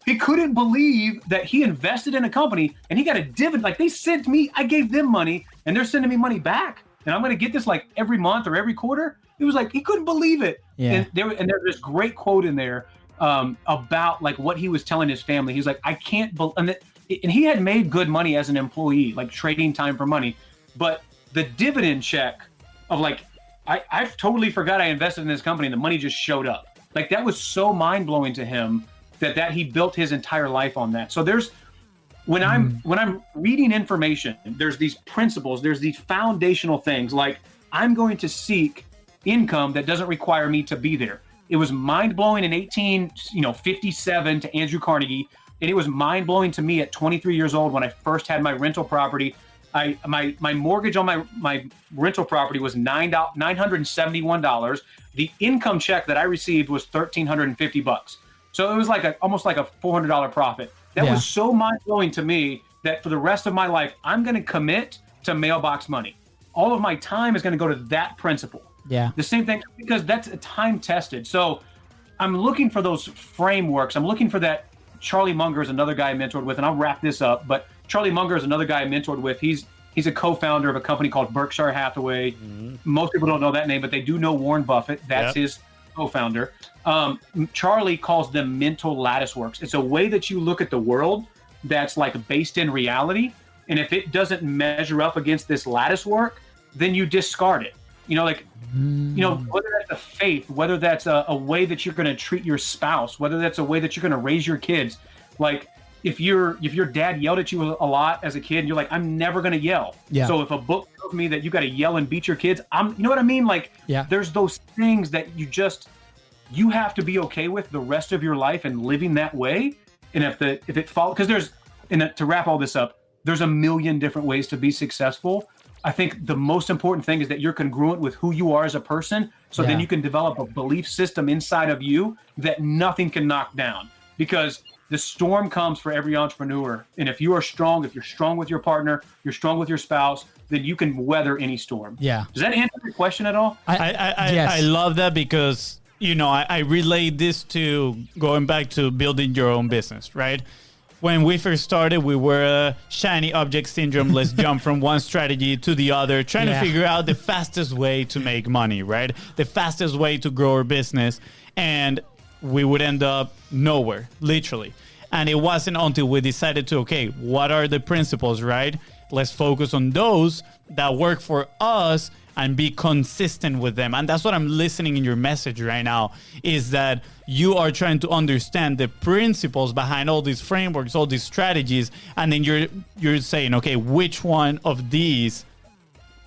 He couldn't believe that he invested in a company and he got a dividend. Like I gave them money, and they're sending me money back. And I'm going to get this like every month or every quarter. It was like, he couldn't believe it. Yeah. And there's this great quote in there about like what he was telling his family. He's like, I can't believe, and he had made good money as an employee, like trading time for money. But the dividend check of like, I totally forgot I invested in this company and the money just showed up. Like that was so mind blowing to him that he built his entire life on that. So when I'm reading information, there's these principles, there's these foundational things like I'm going to seek income that doesn't require me to be there. It was mind blowing in 1857 to Andrew Carnegie, and it was mind blowing to me at 23 years old when I first had my rental property. My mortgage on my rental property was $971. The income check that I received was $1,350. So it was like almost like a $400 profit. That was so mind-blowing to me that for the rest of my life, I'm going to commit to mailbox money. All of my time is going to go to that principle. Yeah. The same thing, because that's time-tested. So I'm looking for those frameworks. I'm looking for that. Charlie Munger is another guy I mentored with, and I'll wrap this up. But Charlie Munger is another guy I mentored with. He's a co-founder of a company called Berkshire Hathaway. Mm-hmm. Most people don't know that name, but they do know Warren Buffett. That's his co-founder. Charlie calls them mental lattice works. It's a way that you look at the world that's like based in reality. And if it doesn't measure up against this lattice work, then you discard it. Whether that's a faith, whether that's a way that you're going to treat your spouse, whether that's a way that you're going to raise your kids. Like if your dad yelled at you a lot as a kid, and you're like, I'm never going to yell. Yeah. So if a book tells me that you got to yell and beat your kids, you know what I mean? Like there's those things that you have to be okay with the rest of your life and living that way. And if it follows, because to wrap all this up, there's a million different ways to be successful. I think the most important thing is that you're congruent with who you are as a person. So then you can develop a belief system inside of you that nothing can knock down, because the storm comes for every entrepreneur. And if you're strong with your partner, you're strong with your spouse, then you can weather any storm. Yeah. Does that answer your question at all? I love that, because I relate this to going back to building your own business, right? When we first started, we were shiny object syndrome. Let's jump from one strategy to the other, trying to figure out the fastest way to make money, right? The fastest way to grow our business. And we would end up nowhere, literally. And it wasn't until we decided to, okay, what are the principles, right? Let's focus on those that work for us and be consistent with them. And that's what I'm listening in your message right now, is that you are trying to understand the principles behind all these frameworks, all these strategies, and then you're saying, okay, which one of these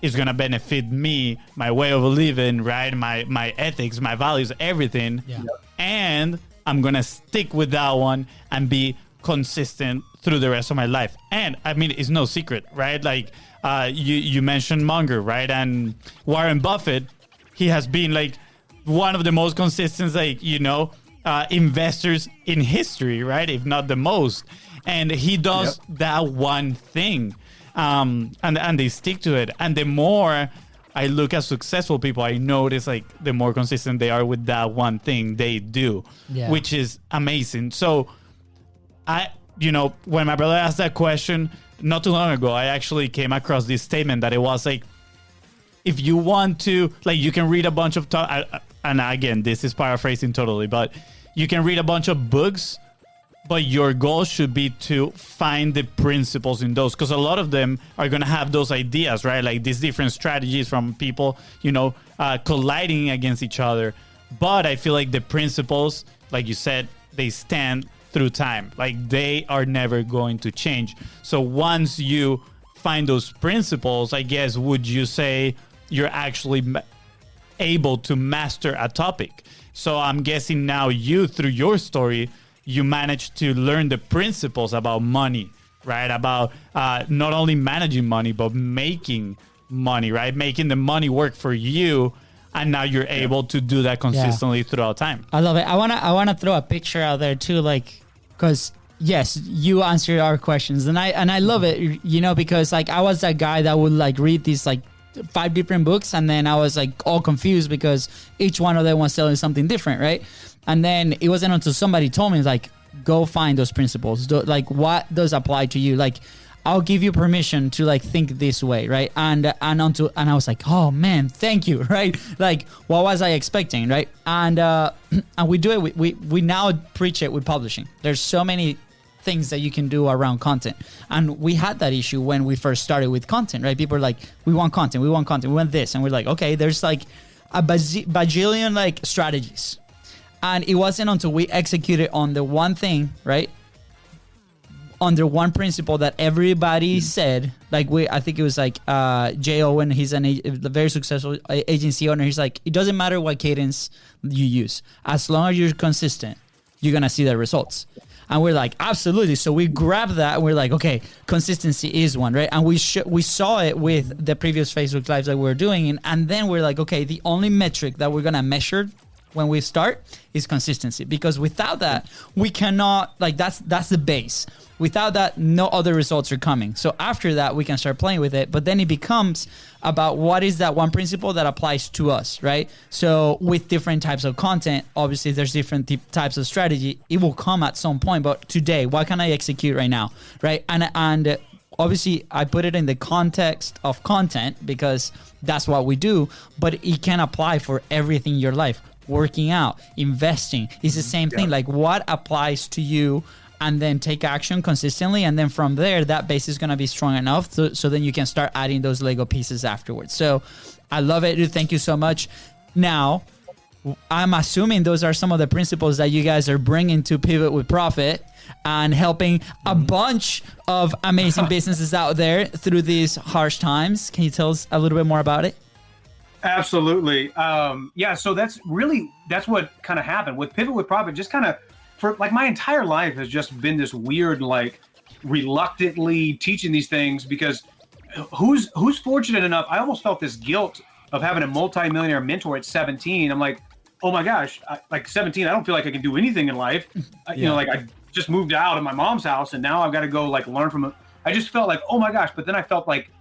is going to benefit me, my way of living, right? My ethics, my values, everything. Yeah. And I'm going to stick with that one and be consistent through the rest of my life. And I mean, it's no secret, right? Like you mentioned Munger, right? And Warren Buffett, he has been like one of the most consistent, investors in history, right? If not the most. And he does that one thing. And they stick to it. And the more I look at successful people, I notice like the more consistent they are with that one thing they do, which is amazing. So when my brother asked that question not too long ago, I actually came across this statement that it was like, if you want to, like, you can read a bunch of, and again, this is paraphrasing totally, but you can read a bunch of books, but your goal should be to find the principles in those, because a lot of them are going to have those ideas, right? Like these different strategies from people, colliding against each other. But I feel like the principles, like you said, they stand through time. Like they are never going to change. So once you find those principles, I guess, would you say you're actually able to master a topic? So I'm guessing now you, through your story, you managed to learn the principles about money, right? About not only managing money, but making money, right? Making the money work for you. And now you're able to do that consistently throughout time. I love it. I wanna throw a picture out there too, like, because yes, you answered our questions, and I love it, because like I was that guy that would like read these like 5 different books, and then I was like all confused because each one of them was selling something different, right? And then it wasn't until somebody told me, like, go find those principles. Like, what does apply to you? Like, I'll give you permission to like think this way, right? And I was like, oh man, thank you, right? Like, what was I expecting, right? And we do it. We now preach it with publishing. There's so many things that you can do around content, and we had that issue when we first started with content, right? People are like, we want content, we want this, and we're like, okay, there's like a bajillion like strategies, and it wasn't until we executed on the one thing, right? Under one principle that everybody said, like I think it was like Jay Owen, he's a very successful agency owner. He's like, it doesn't matter what cadence you use, as long as you're consistent, you're gonna see the results. And we're like, absolutely. So we grabbed that and we're like, okay, consistency is one, right? And we saw it with the previous Facebook Lives that we were doing, and then we're like, okay, the only metric that we're gonna measure when we start is consistency, because without that, we cannot, like, that's the base. Without that, no other results are coming. So after that, we can start playing with it. But then it becomes about what is that one principle that applies to us, right? So with different types of content, obviously there's different types of strategy. It will come at some point. But today, what can I execute right now, right? And obviously, I put it in the context of content because that's what we do. But it can apply for everything in your life. Working out, investing, is the same thing. Like, what applies to you? And then take action consistently. And then from there, that base is going to be strong enough so then you can start adding those Lego pieces afterwards. So I love it. Thank you so much. Now, I'm assuming those are some of the principles that you guys are bringing to Pivot with Profit and helping a bunch of amazing businesses out there through these harsh times. Can you tell us a little bit more about it? Absolutely. So that's what kind of happened with Pivot with Profit. Just kind of, for like my entire life has just been this weird, like, reluctantly teaching these things, because who's fortunate enough, I almost felt this guilt of having a multi-millionaire mentor at 17. I'm like, oh my gosh, like 17, I don't feel like I can do anything in life. Like I just moved out of my mom's house and now I've got to go like learn from I just felt like, oh my gosh. But then I felt like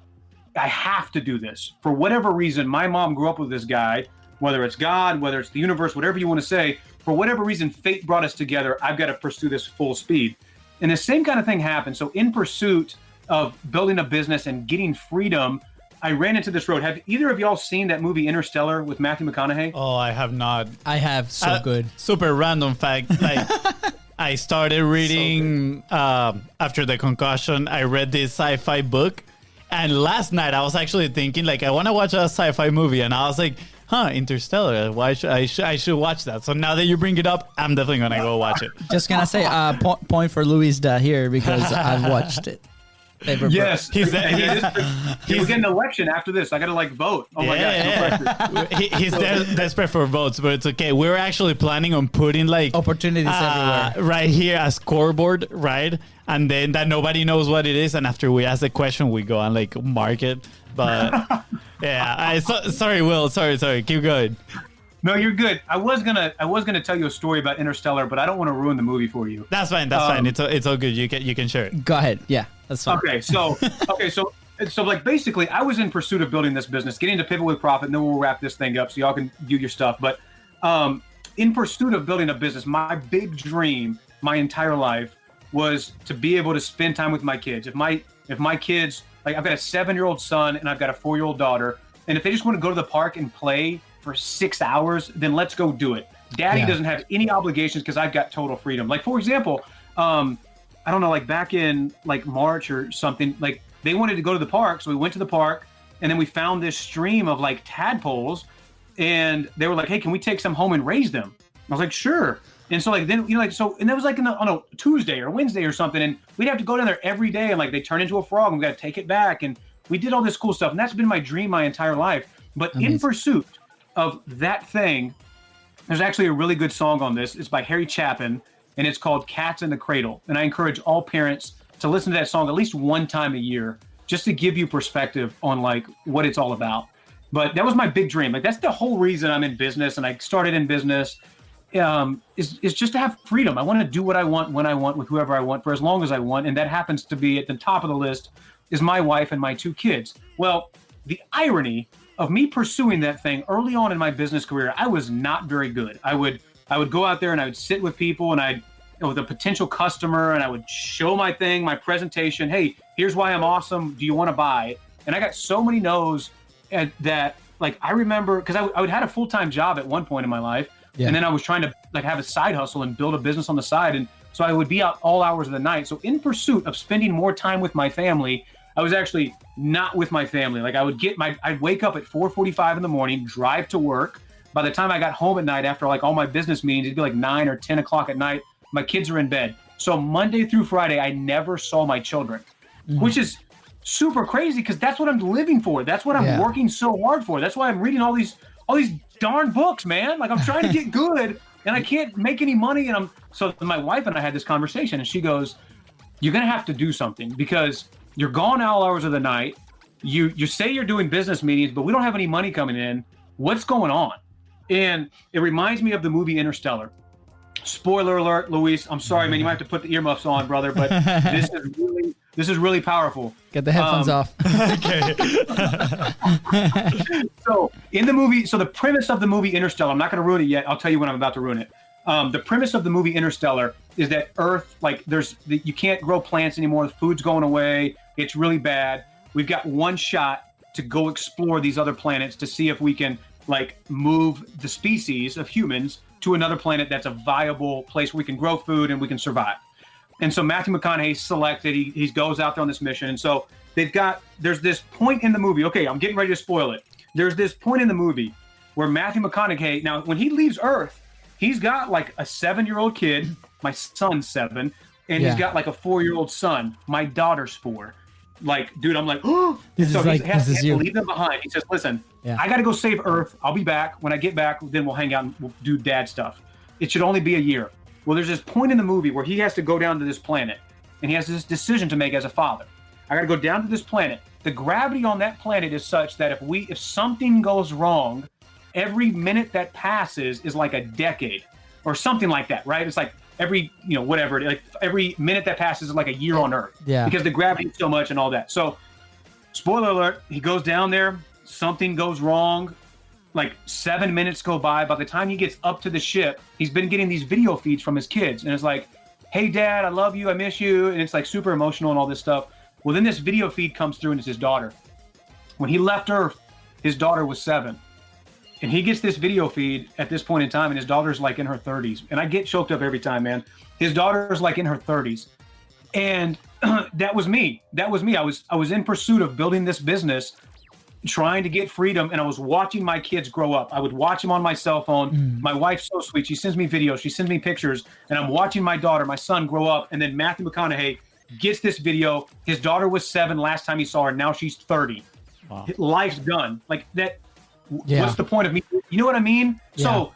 I have to do this for whatever reason. My mom grew up with this guy whether it's God, whether it's the universe, whatever you want to say, for whatever reason, fate brought us together. I've got to pursue this full speed. And the same kind of thing happened. So in pursuit of building a business and getting freedom, I ran into this road. Have either of y'all seen that movie Interstellar with Matthew McConaughey? Oh, I have not. I have. So good. Super random fact. Like, I started reading after the concussion. I read this sci-fi book, and last night I was actually thinking, like, I want to watch a sci-fi movie, and I was like, Interstellar. Why should I should watch that? So now that you bring it up, I'm definitely gonna go watch it. Just gonna say point for Luis here because I've watched it. Yes, we're getting an election after this. I gotta vote. Oh my gosh, no pressure. He's desperate for votes, but it's okay. We're actually planning on putting opportunities everywhere right here, a scoreboard, right? And then that nobody knows what it is. And after we ask the question, we go and mark it. But yeah, sorry, Will. Sorry. Keep going. No, you're good. I was gonna tell you a story about Interstellar, but I don't want to ruin the movie for you. That's fine. Fine. It's all good. You can share it. Go ahead. Yeah, that's fine. Okay, so basically, I was in pursuit of building this business, getting to Pivot with Profit, and then we'll wrap this thing up so y'all can do your stuff. But in pursuit of building a business, my big dream, my entire life, was to be able to spend time with my kids. If my kids, I've got a 7-year-old son and I've got a 4-year-old daughter, and if they just want to go to the park and play for 6 hours, then let's go do it. Daddy doesn't have any obligations because I've got total freedom. For example, I don't know, back in March or something, they wanted to go to the park. So we went to the park and then we found this stream of tadpoles, and they were like, hey, can we take some home and raise them? I was like, sure. And so then, and that was on a Tuesday or Wednesday or something. And we'd have to go down there every day and they turn into a frog and we got to take it back. And we did all this cool stuff. And that's been my dream my entire life. But in pursuit of that thing, there's actually a really good song on this. It's by Harry Chapin, and it's called Cats in the Cradle. And I encourage all parents to listen to that song at least one time a year, just to give you perspective on what it's all about. But that was my big dream. That's the whole reason I'm in business, and I started in business, is just to have freedom. I want to do what I want, when I want, with whoever I want, for as long as I want. And that happens to be at the top of the list is my wife and my 2 kids. Well, the irony of me pursuing that thing early on in my business career, I was not very good. I would go out there and I would sit with people and with a potential customer, and I would show my thing, my presentation. Hey, here's why I'm awesome. Do you want to buy? And I got so many no's that I remember, because I would had a full-time job at one point in my life. Yeah. And then I was trying to have a side hustle and build a business on the side. And so I would be out all hours of the night. So in pursuit of spending more time with my family, I was actually not with my family. I'd wake up at 4:45 in the morning, drive to work. By the time I got home at night after all my business meetings, it'd be 9 or 10 o'clock at night. My kids are in bed. So Monday through Friday, I never saw my children, which is super crazy because that's what I'm living for. That's what I'm working so hard for. That's why I'm reading all these darn books, man. I'm trying to get good and I can't make any money. And so my wife and I had this conversation, and she goes, you're going to have to do something because you're gone all hours of the night. You say you're doing business meetings, but we don't have any money coming in. What's going on? And it reminds me of the movie Interstellar. Spoiler alert, Luis. I'm sorry, man. You might have to put the earmuffs on, brother. But this is really powerful. Get the headphones off. Okay. So in the movie, the premise of the movie Interstellar, I'm not going to ruin it yet. I'll tell you when I'm about to ruin it. The premise of the movie Interstellar is that Earth, you can't grow plants anymore. The food's going away. It's really bad. We've got one shot to go explore these other planets to see if we can move the species of humans to another planet that's a viable place where we can grow food and we can survive. And so Matthew McConaughey selected, he goes out there on this mission. And so there's this point in the movie. Okay, I'm getting ready to spoil it. There's this point in the movie where Matthew McConaughey, now when he leaves Earth, he's got a 7-year-old kid, my son's 7, and he's got a 4-year-old son, my daughter's 4. Dude, I'm oh, he has to leave them behind. He says, listen, I got to go save Earth. I'll be back. When I get back, then we'll hang out and we'll do dad stuff. It should only be a year. Well, there's this point in the movie where he has to go down to this planet, and he has this decision to make as a father. I got to go down to this planet. The gravity on that planet is such that if something goes wrong, every minute that passes is like a decade or something like that, right? It's every, every minute that passes is like a year on Earth. Yeah. Because the gravity is so much and all that. So, spoiler alert, he goes down there, something goes wrong, like 7 minutes go by. By the time he gets up to the ship, he's been getting these video feeds from his kids. And it's like, hey, Dad, I love you. I miss you. And it's like super emotional and all this stuff. Well, then this video feed comes through and it's his daughter. When he left Earth, his daughter was 7. And he gets this video feed at this point in time, and his daughter's like in her 30s. And I get choked up every time, man. His daughter's like in her 30s. And that was me. That was me. I was in pursuit of building this business, trying to get freedom, and I was watching my kids grow up. I would watch them on my cell phone. My wife's so sweet. She sends me videos. She sends me pictures, and I'm watching my daughter, my son, grow up. And then Matthew McConaughey gets this video. His daughter was 7 last time he saw her. Now she's 30. Wow. Life's done. Like that. Yeah. What's the point of me? You know what I mean? Yeah. So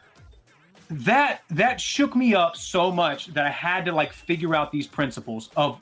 that shook me up so much that I had to like figure out these principles of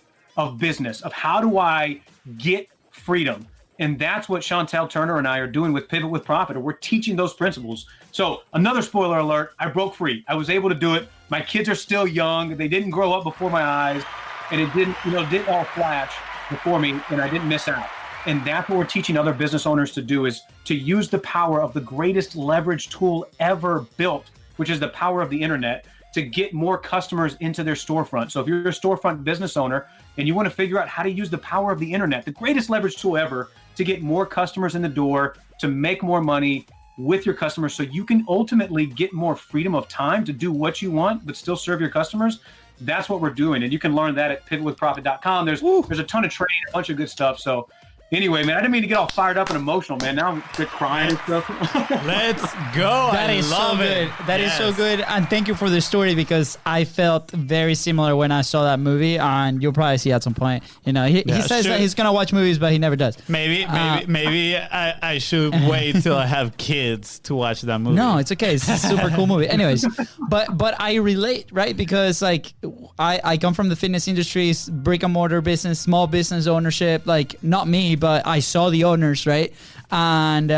business, of how do I get freedom? And that's what Chantel Turner and I are doing with Pivot with Profit. We're teaching those principles. So another spoiler alert, I broke free. I was able to do it. My kids are still young. They didn't grow up before my eyes, and it didn't all flash before me, and I didn't miss out. And that's what we're teaching other business owners to do, is to use the power of the greatest leverage tool ever built, which is the power of the internet, to get more customers into their storefront. So if you're a storefront business owner and you want to figure out how to use the power of the internet, the greatest leverage tool ever, to get more customers in the door, to make more money with your customers, so you can ultimately get more freedom of time to do what you want, but still serve your customers. That's what we're doing. And you can learn that at pivotwithprofit.com. There's a ton of training, a bunch of good stuff. So anyway, man, I didn't mean to get all fired up and emotional, man. Now I'm crying and stuff. Let's go. That is so good. That is so good. And thank you for the story, because I felt very similar when I saw that movie, and you'll probably see at some point. You know, he says that he's going to watch movies, but he never does. Maybe I should wait till I have kids to watch that movie. No, it's okay. It's a super cool movie. Anyways, but I relate, right? Because like I come from the fitness industry, brick and mortar business, small business ownership, like not me, but I saw the owners, right? And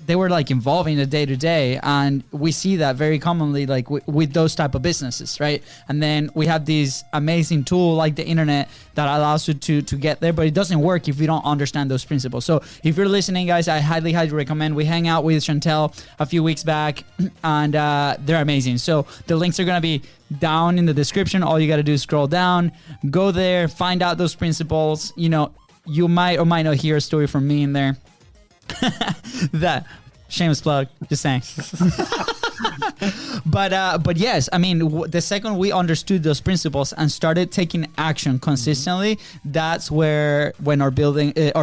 they were like involving the day to day, and we see that very commonly, like with those type of businesses, right? And then we have this amazing tool like the internet that allows you to get there, but it doesn't work if you don't understand those principles. So if you're listening, guys, I highly recommend. We hang out with Chantel a few weeks back, and they're amazing. So the links are gonna be down in the description. All you got to do is scroll down, go there, find out those principles. You know, you might or might not hear a story from me in there. That shameless plug, just saying. But yes, I mean, the second we understood those principles and started taking action consistently, that's when our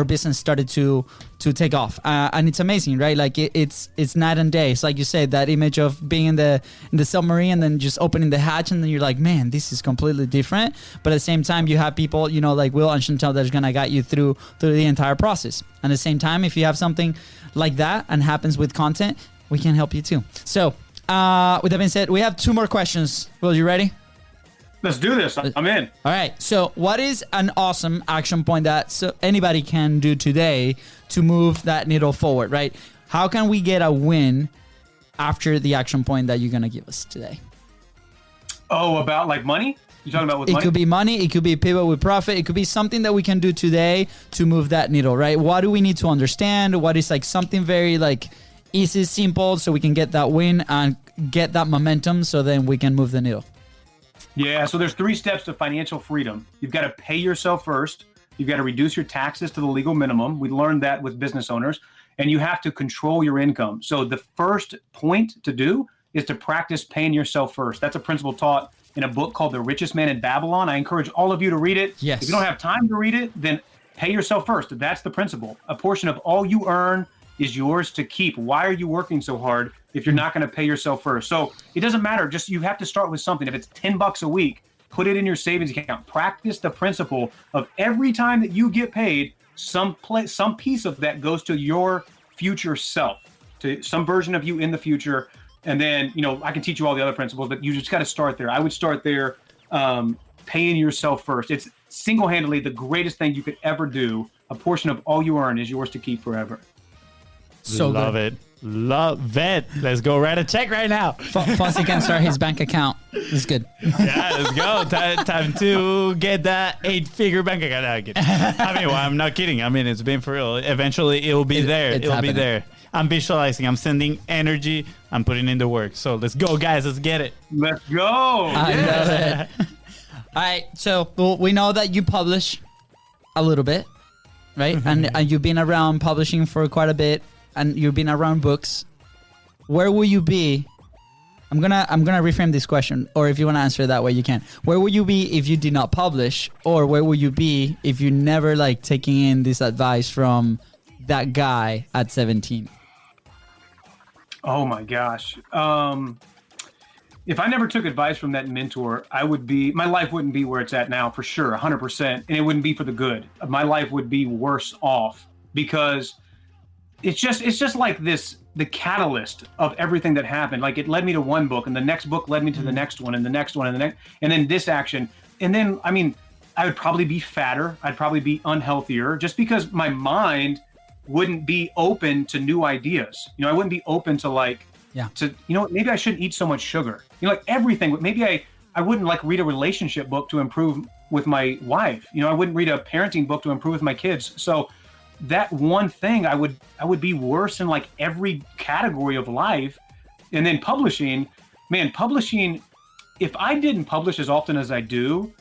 business started to take off, and it's amazing, right? Like it's night and day. It's like you said, that image of being in the submarine and then just opening the hatch, and then you're like, man, this is completely different. But at the same time, you have people, you know, like Will and Chantel, that's gonna guide you through the entire process. And at the same time, if you have something like that and happens with content, we can help you too. So with that being said, we have 2 more questions. Will, you ready? Let's do this. I'm in. All right. So what is an awesome action point that anybody can do today to move that needle forward, right? How can we get a win after the action point that you're going to give us today? Oh, about like money? You talking about with money? It could be money. It could be pivot with profit. It could be something that we can do today to move that needle, right? What do we need to understand? What is like something very like easy, simple, so we can get that win and get that momentum, so then we can move the needle? Yeah, so there's 3 steps to financial freedom. You've got to pay yourself first. You've got to reduce your taxes to the legal minimum. We learned that with business owners. And you have to control your income. So the first point to do is to practice paying yourself first. That's a principle taught in a book called The Richest Man in Babylon. I encourage all of you to read it. Yes. If you don't have time to read it, then pay yourself first. That's the principle. A portion of all you earn is yours to keep. Why are you working so hard if you're not going to pay yourself first? So it doesn't matter. Just you have to start with something. If it's $10 a week, put it in your savings account. Practice the principle of every time that you get paid, some piece of that goes to your future self, to some version of you in the future. And then, you know, I can teach you all the other principles, but you just got to start there. I would start there, paying yourself first. It's single-handedly the greatest thing you could ever do. A portion of all you earn is yours to keep forever. So love good. it. Love it. Let's go write a check right now. Fonzie can start his bank account. It's good. Yeah, let's go. Time to get that 8-figure bank account. I mean, well, I'm not kidding. I mean, it's been for real. Eventually, it'll be there. It'll be there. I'm visualizing. I'm sending energy. I'm putting in the work. So let's go, guys. Let's get it. Let's go. I love it. All right. So we know that you publish a little bit, right? And you've been around publishing for quite a bit, and you've been around books. Where will you be? I'm gonna reframe this question, or if you want to answer it that way, you can. Where will you be if you did not publish, or where will you be if you never like taking in this advice from that guy at 17? Oh my gosh. If I never took advice from that mentor, my life wouldn't be where it's at now for sure, 100%. And it wouldn't be for the good. My life would be worse off because it's just like the catalyst of everything that happened. Like it led me to one book, and the next book led me to the next one, and the next one, and the next, and then this action. And then, I mean, I would probably be fatter. I'd probably be unhealthier just because my mind wouldn't be open to new ideas. I wouldn't be open to maybe I shouldn't eat so much sugar. Like everything. Maybe I wouldn't like read a relationship book to improve with my wife. I wouldn't read a parenting book to improve with my kids. So that one thing, I would be worse in like every category of life. And then publishing, if I didn't publish as often as I do,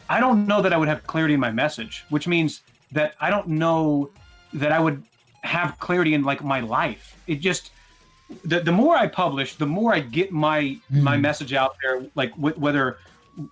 I don't know that I would have clarity in my message, which means that I don't know that I would have clarity in like my life. It just, the more I publish, the more I get my message out there, like whether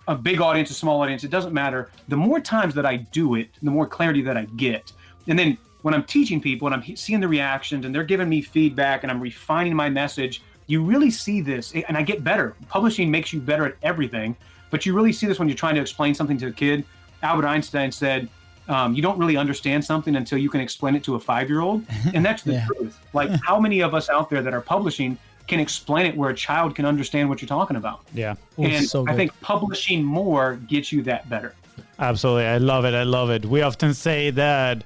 a big audience, a small audience, it doesn't matter. The more times that I do it, the more clarity that I get. And then when I'm teaching people and I'm seeing the reactions and they're giving me feedback and I'm refining my message, you really see this, and I get better. Publishing makes you better at everything, but you really see this when you're trying to explain something to a kid. Albert Einstein said, you don't really understand something until you can explain it to a 5-year-old. And that's the truth. Like how many of us out there that are publishing can explain it where a child can understand what you're talking about? Yeah. And so I think publishing more gets you that better. Absolutely. I love it. We often say that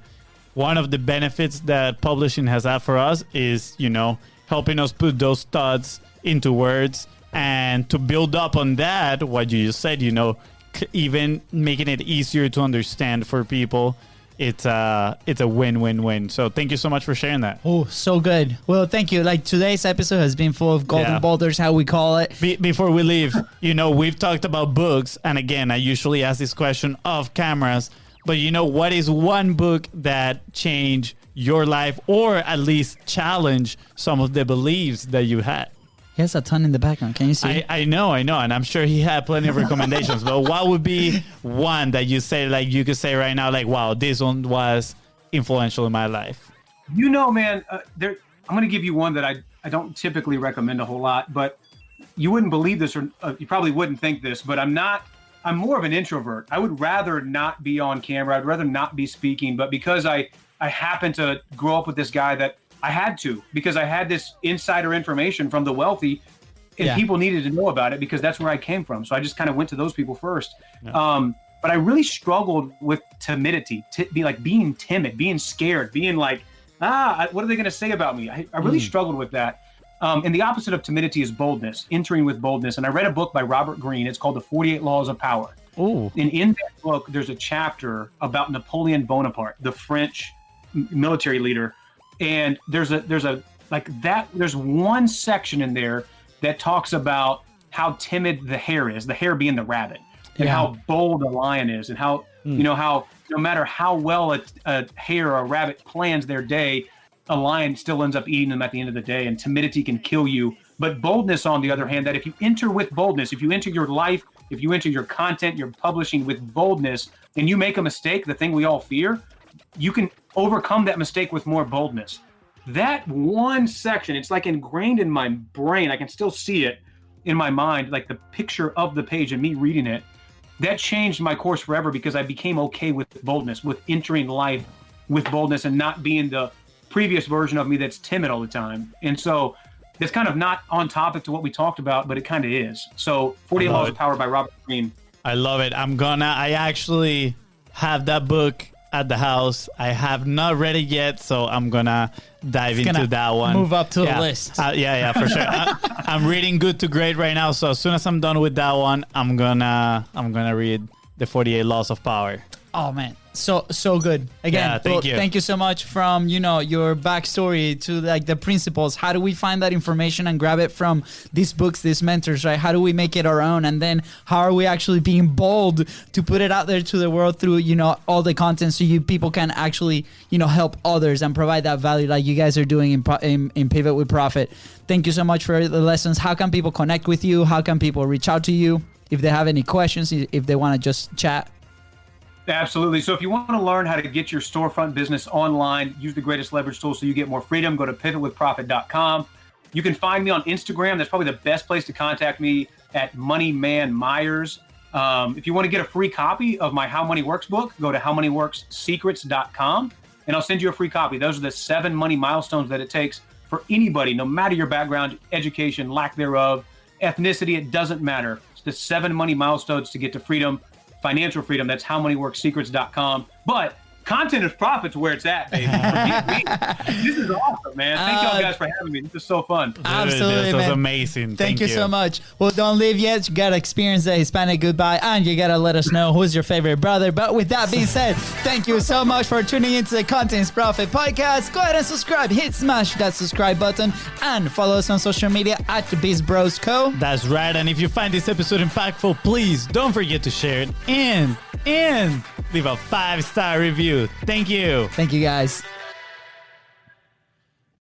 one of the benefits that publishing has had for us is, helping us put those thoughts into words, and to build up on that, what you just said, even making it easier to understand for people. It's a win-win-win. So thank you so much for sharing that. Oh, so good. Well, thank you. Like today's episode has been full of golden boulders, how we call it. Before we leave, we've talked about books. And again, I usually ask this question off cameras. But what is one book that changed your life, or at least challenge some of the beliefs that you had? He has a ton in the background. Can you see? I know. And I'm sure he had plenty of recommendations. But what would be one that you say, like you could say right now, like, wow, this one was influential in my life? Man, I'm going to give you one that I don't typically recommend a whole lot, but you wouldn't believe this, or you probably wouldn't think this, but I'm more of an introvert. I would rather not be on camera. I'd rather not be speaking. But because I happened to grow up with this guy that I had to, because I had this insider information from the wealthy, and people needed to know about it because that's where I came from. So I just kind of went to those people first. Yeah. But I really struggled with timidity, being timid, being scared, being like, what are they going to say about me? I really struggled with that. And the opposite of timidity is boldness, entering with boldness. And I read a book by Robert Greene. It's called The 48 Laws of Power. Ooh. And in that book, there's a chapter about Napoleon Bonaparte, the French military leader. And there's one section in there that talks about how timid the hare is, the hare being the rabbit, and how bold a lion is, and how, how no matter how well a hare or a rabbit plans their day, a lion still ends up eating them at the end of the day, and timidity can kill you. But boldness, on the other hand, that if you enter with boldness, if you enter your life, if you enter your content, your publishing with boldness, and you make a mistake, the thing we all fear, you can overcome that mistake with more boldness. That one section, it's like ingrained in my brain. I can still see it in my mind, like the picture of the page and me reading it. That changed my course forever because I became okay with boldness, with entering life with boldness and not being the previous version of me that's timid all the time. And so it's kind of not on topic to what we talked about, but it kind of is. So 48 Laws of Power by Robert Greene. I love it. I actually have that book at the house. I have not read it yet, so I'm gonna dive into that one. Move up to the list. For sure. I'm reading Good to Great right now, so as soon as I'm done with that one, I'm gonna read the 48 Laws of Power. Oh man, so good. Again, thank you so much. From your backstory to like the principles. How do we find that information and grab it from these books, these mentors, right? How do we make it our own? And then how are we actually being bold to put it out there to the world through all the content, so you people can actually help others and provide that value like you guys are doing in Pivot with Profit. Thank you so much for the lessons. How can people connect with you? How can people reach out to you if they have any questions? If they want to just chat. Absolutely. So if you want to learn how to get your storefront business online, use the greatest leverage tool so you get more freedom, go to pivotwithprofit.com. You can find me on Instagram. That's probably the best place to contact me, at Moneyman Myers. If you want to get a free copy of my How Money Works book, go to howmoneyworkssecrets.com and I'll send you a free copy. Those are the 7 money milestones that it takes for anybody, no matter your background, education, lack thereof, ethnicity, it doesn't matter. It's the 7 money milestones to get to freedom. Financial freedom. That's howmoneyworkssecrets.com. But content is profits where it's at, baby. This is awesome, man. Thank y'all guys for having me. This is so fun. Absolutely, this was man. amazing. Thank you so much. Well, don't leave yet. You got to experience the Hispanic goodbye, and you got to let us know who's your favorite brother. But with that being said, thank you so much for tuning into the Content is Profit podcast. Go ahead and subscribe. Smash that subscribe button and follow us on social media at BIZBROS Co. That's right. And if you find this episode impactful, please don't forget to share it and leave a 5-star review. Thank you. Thank you, guys.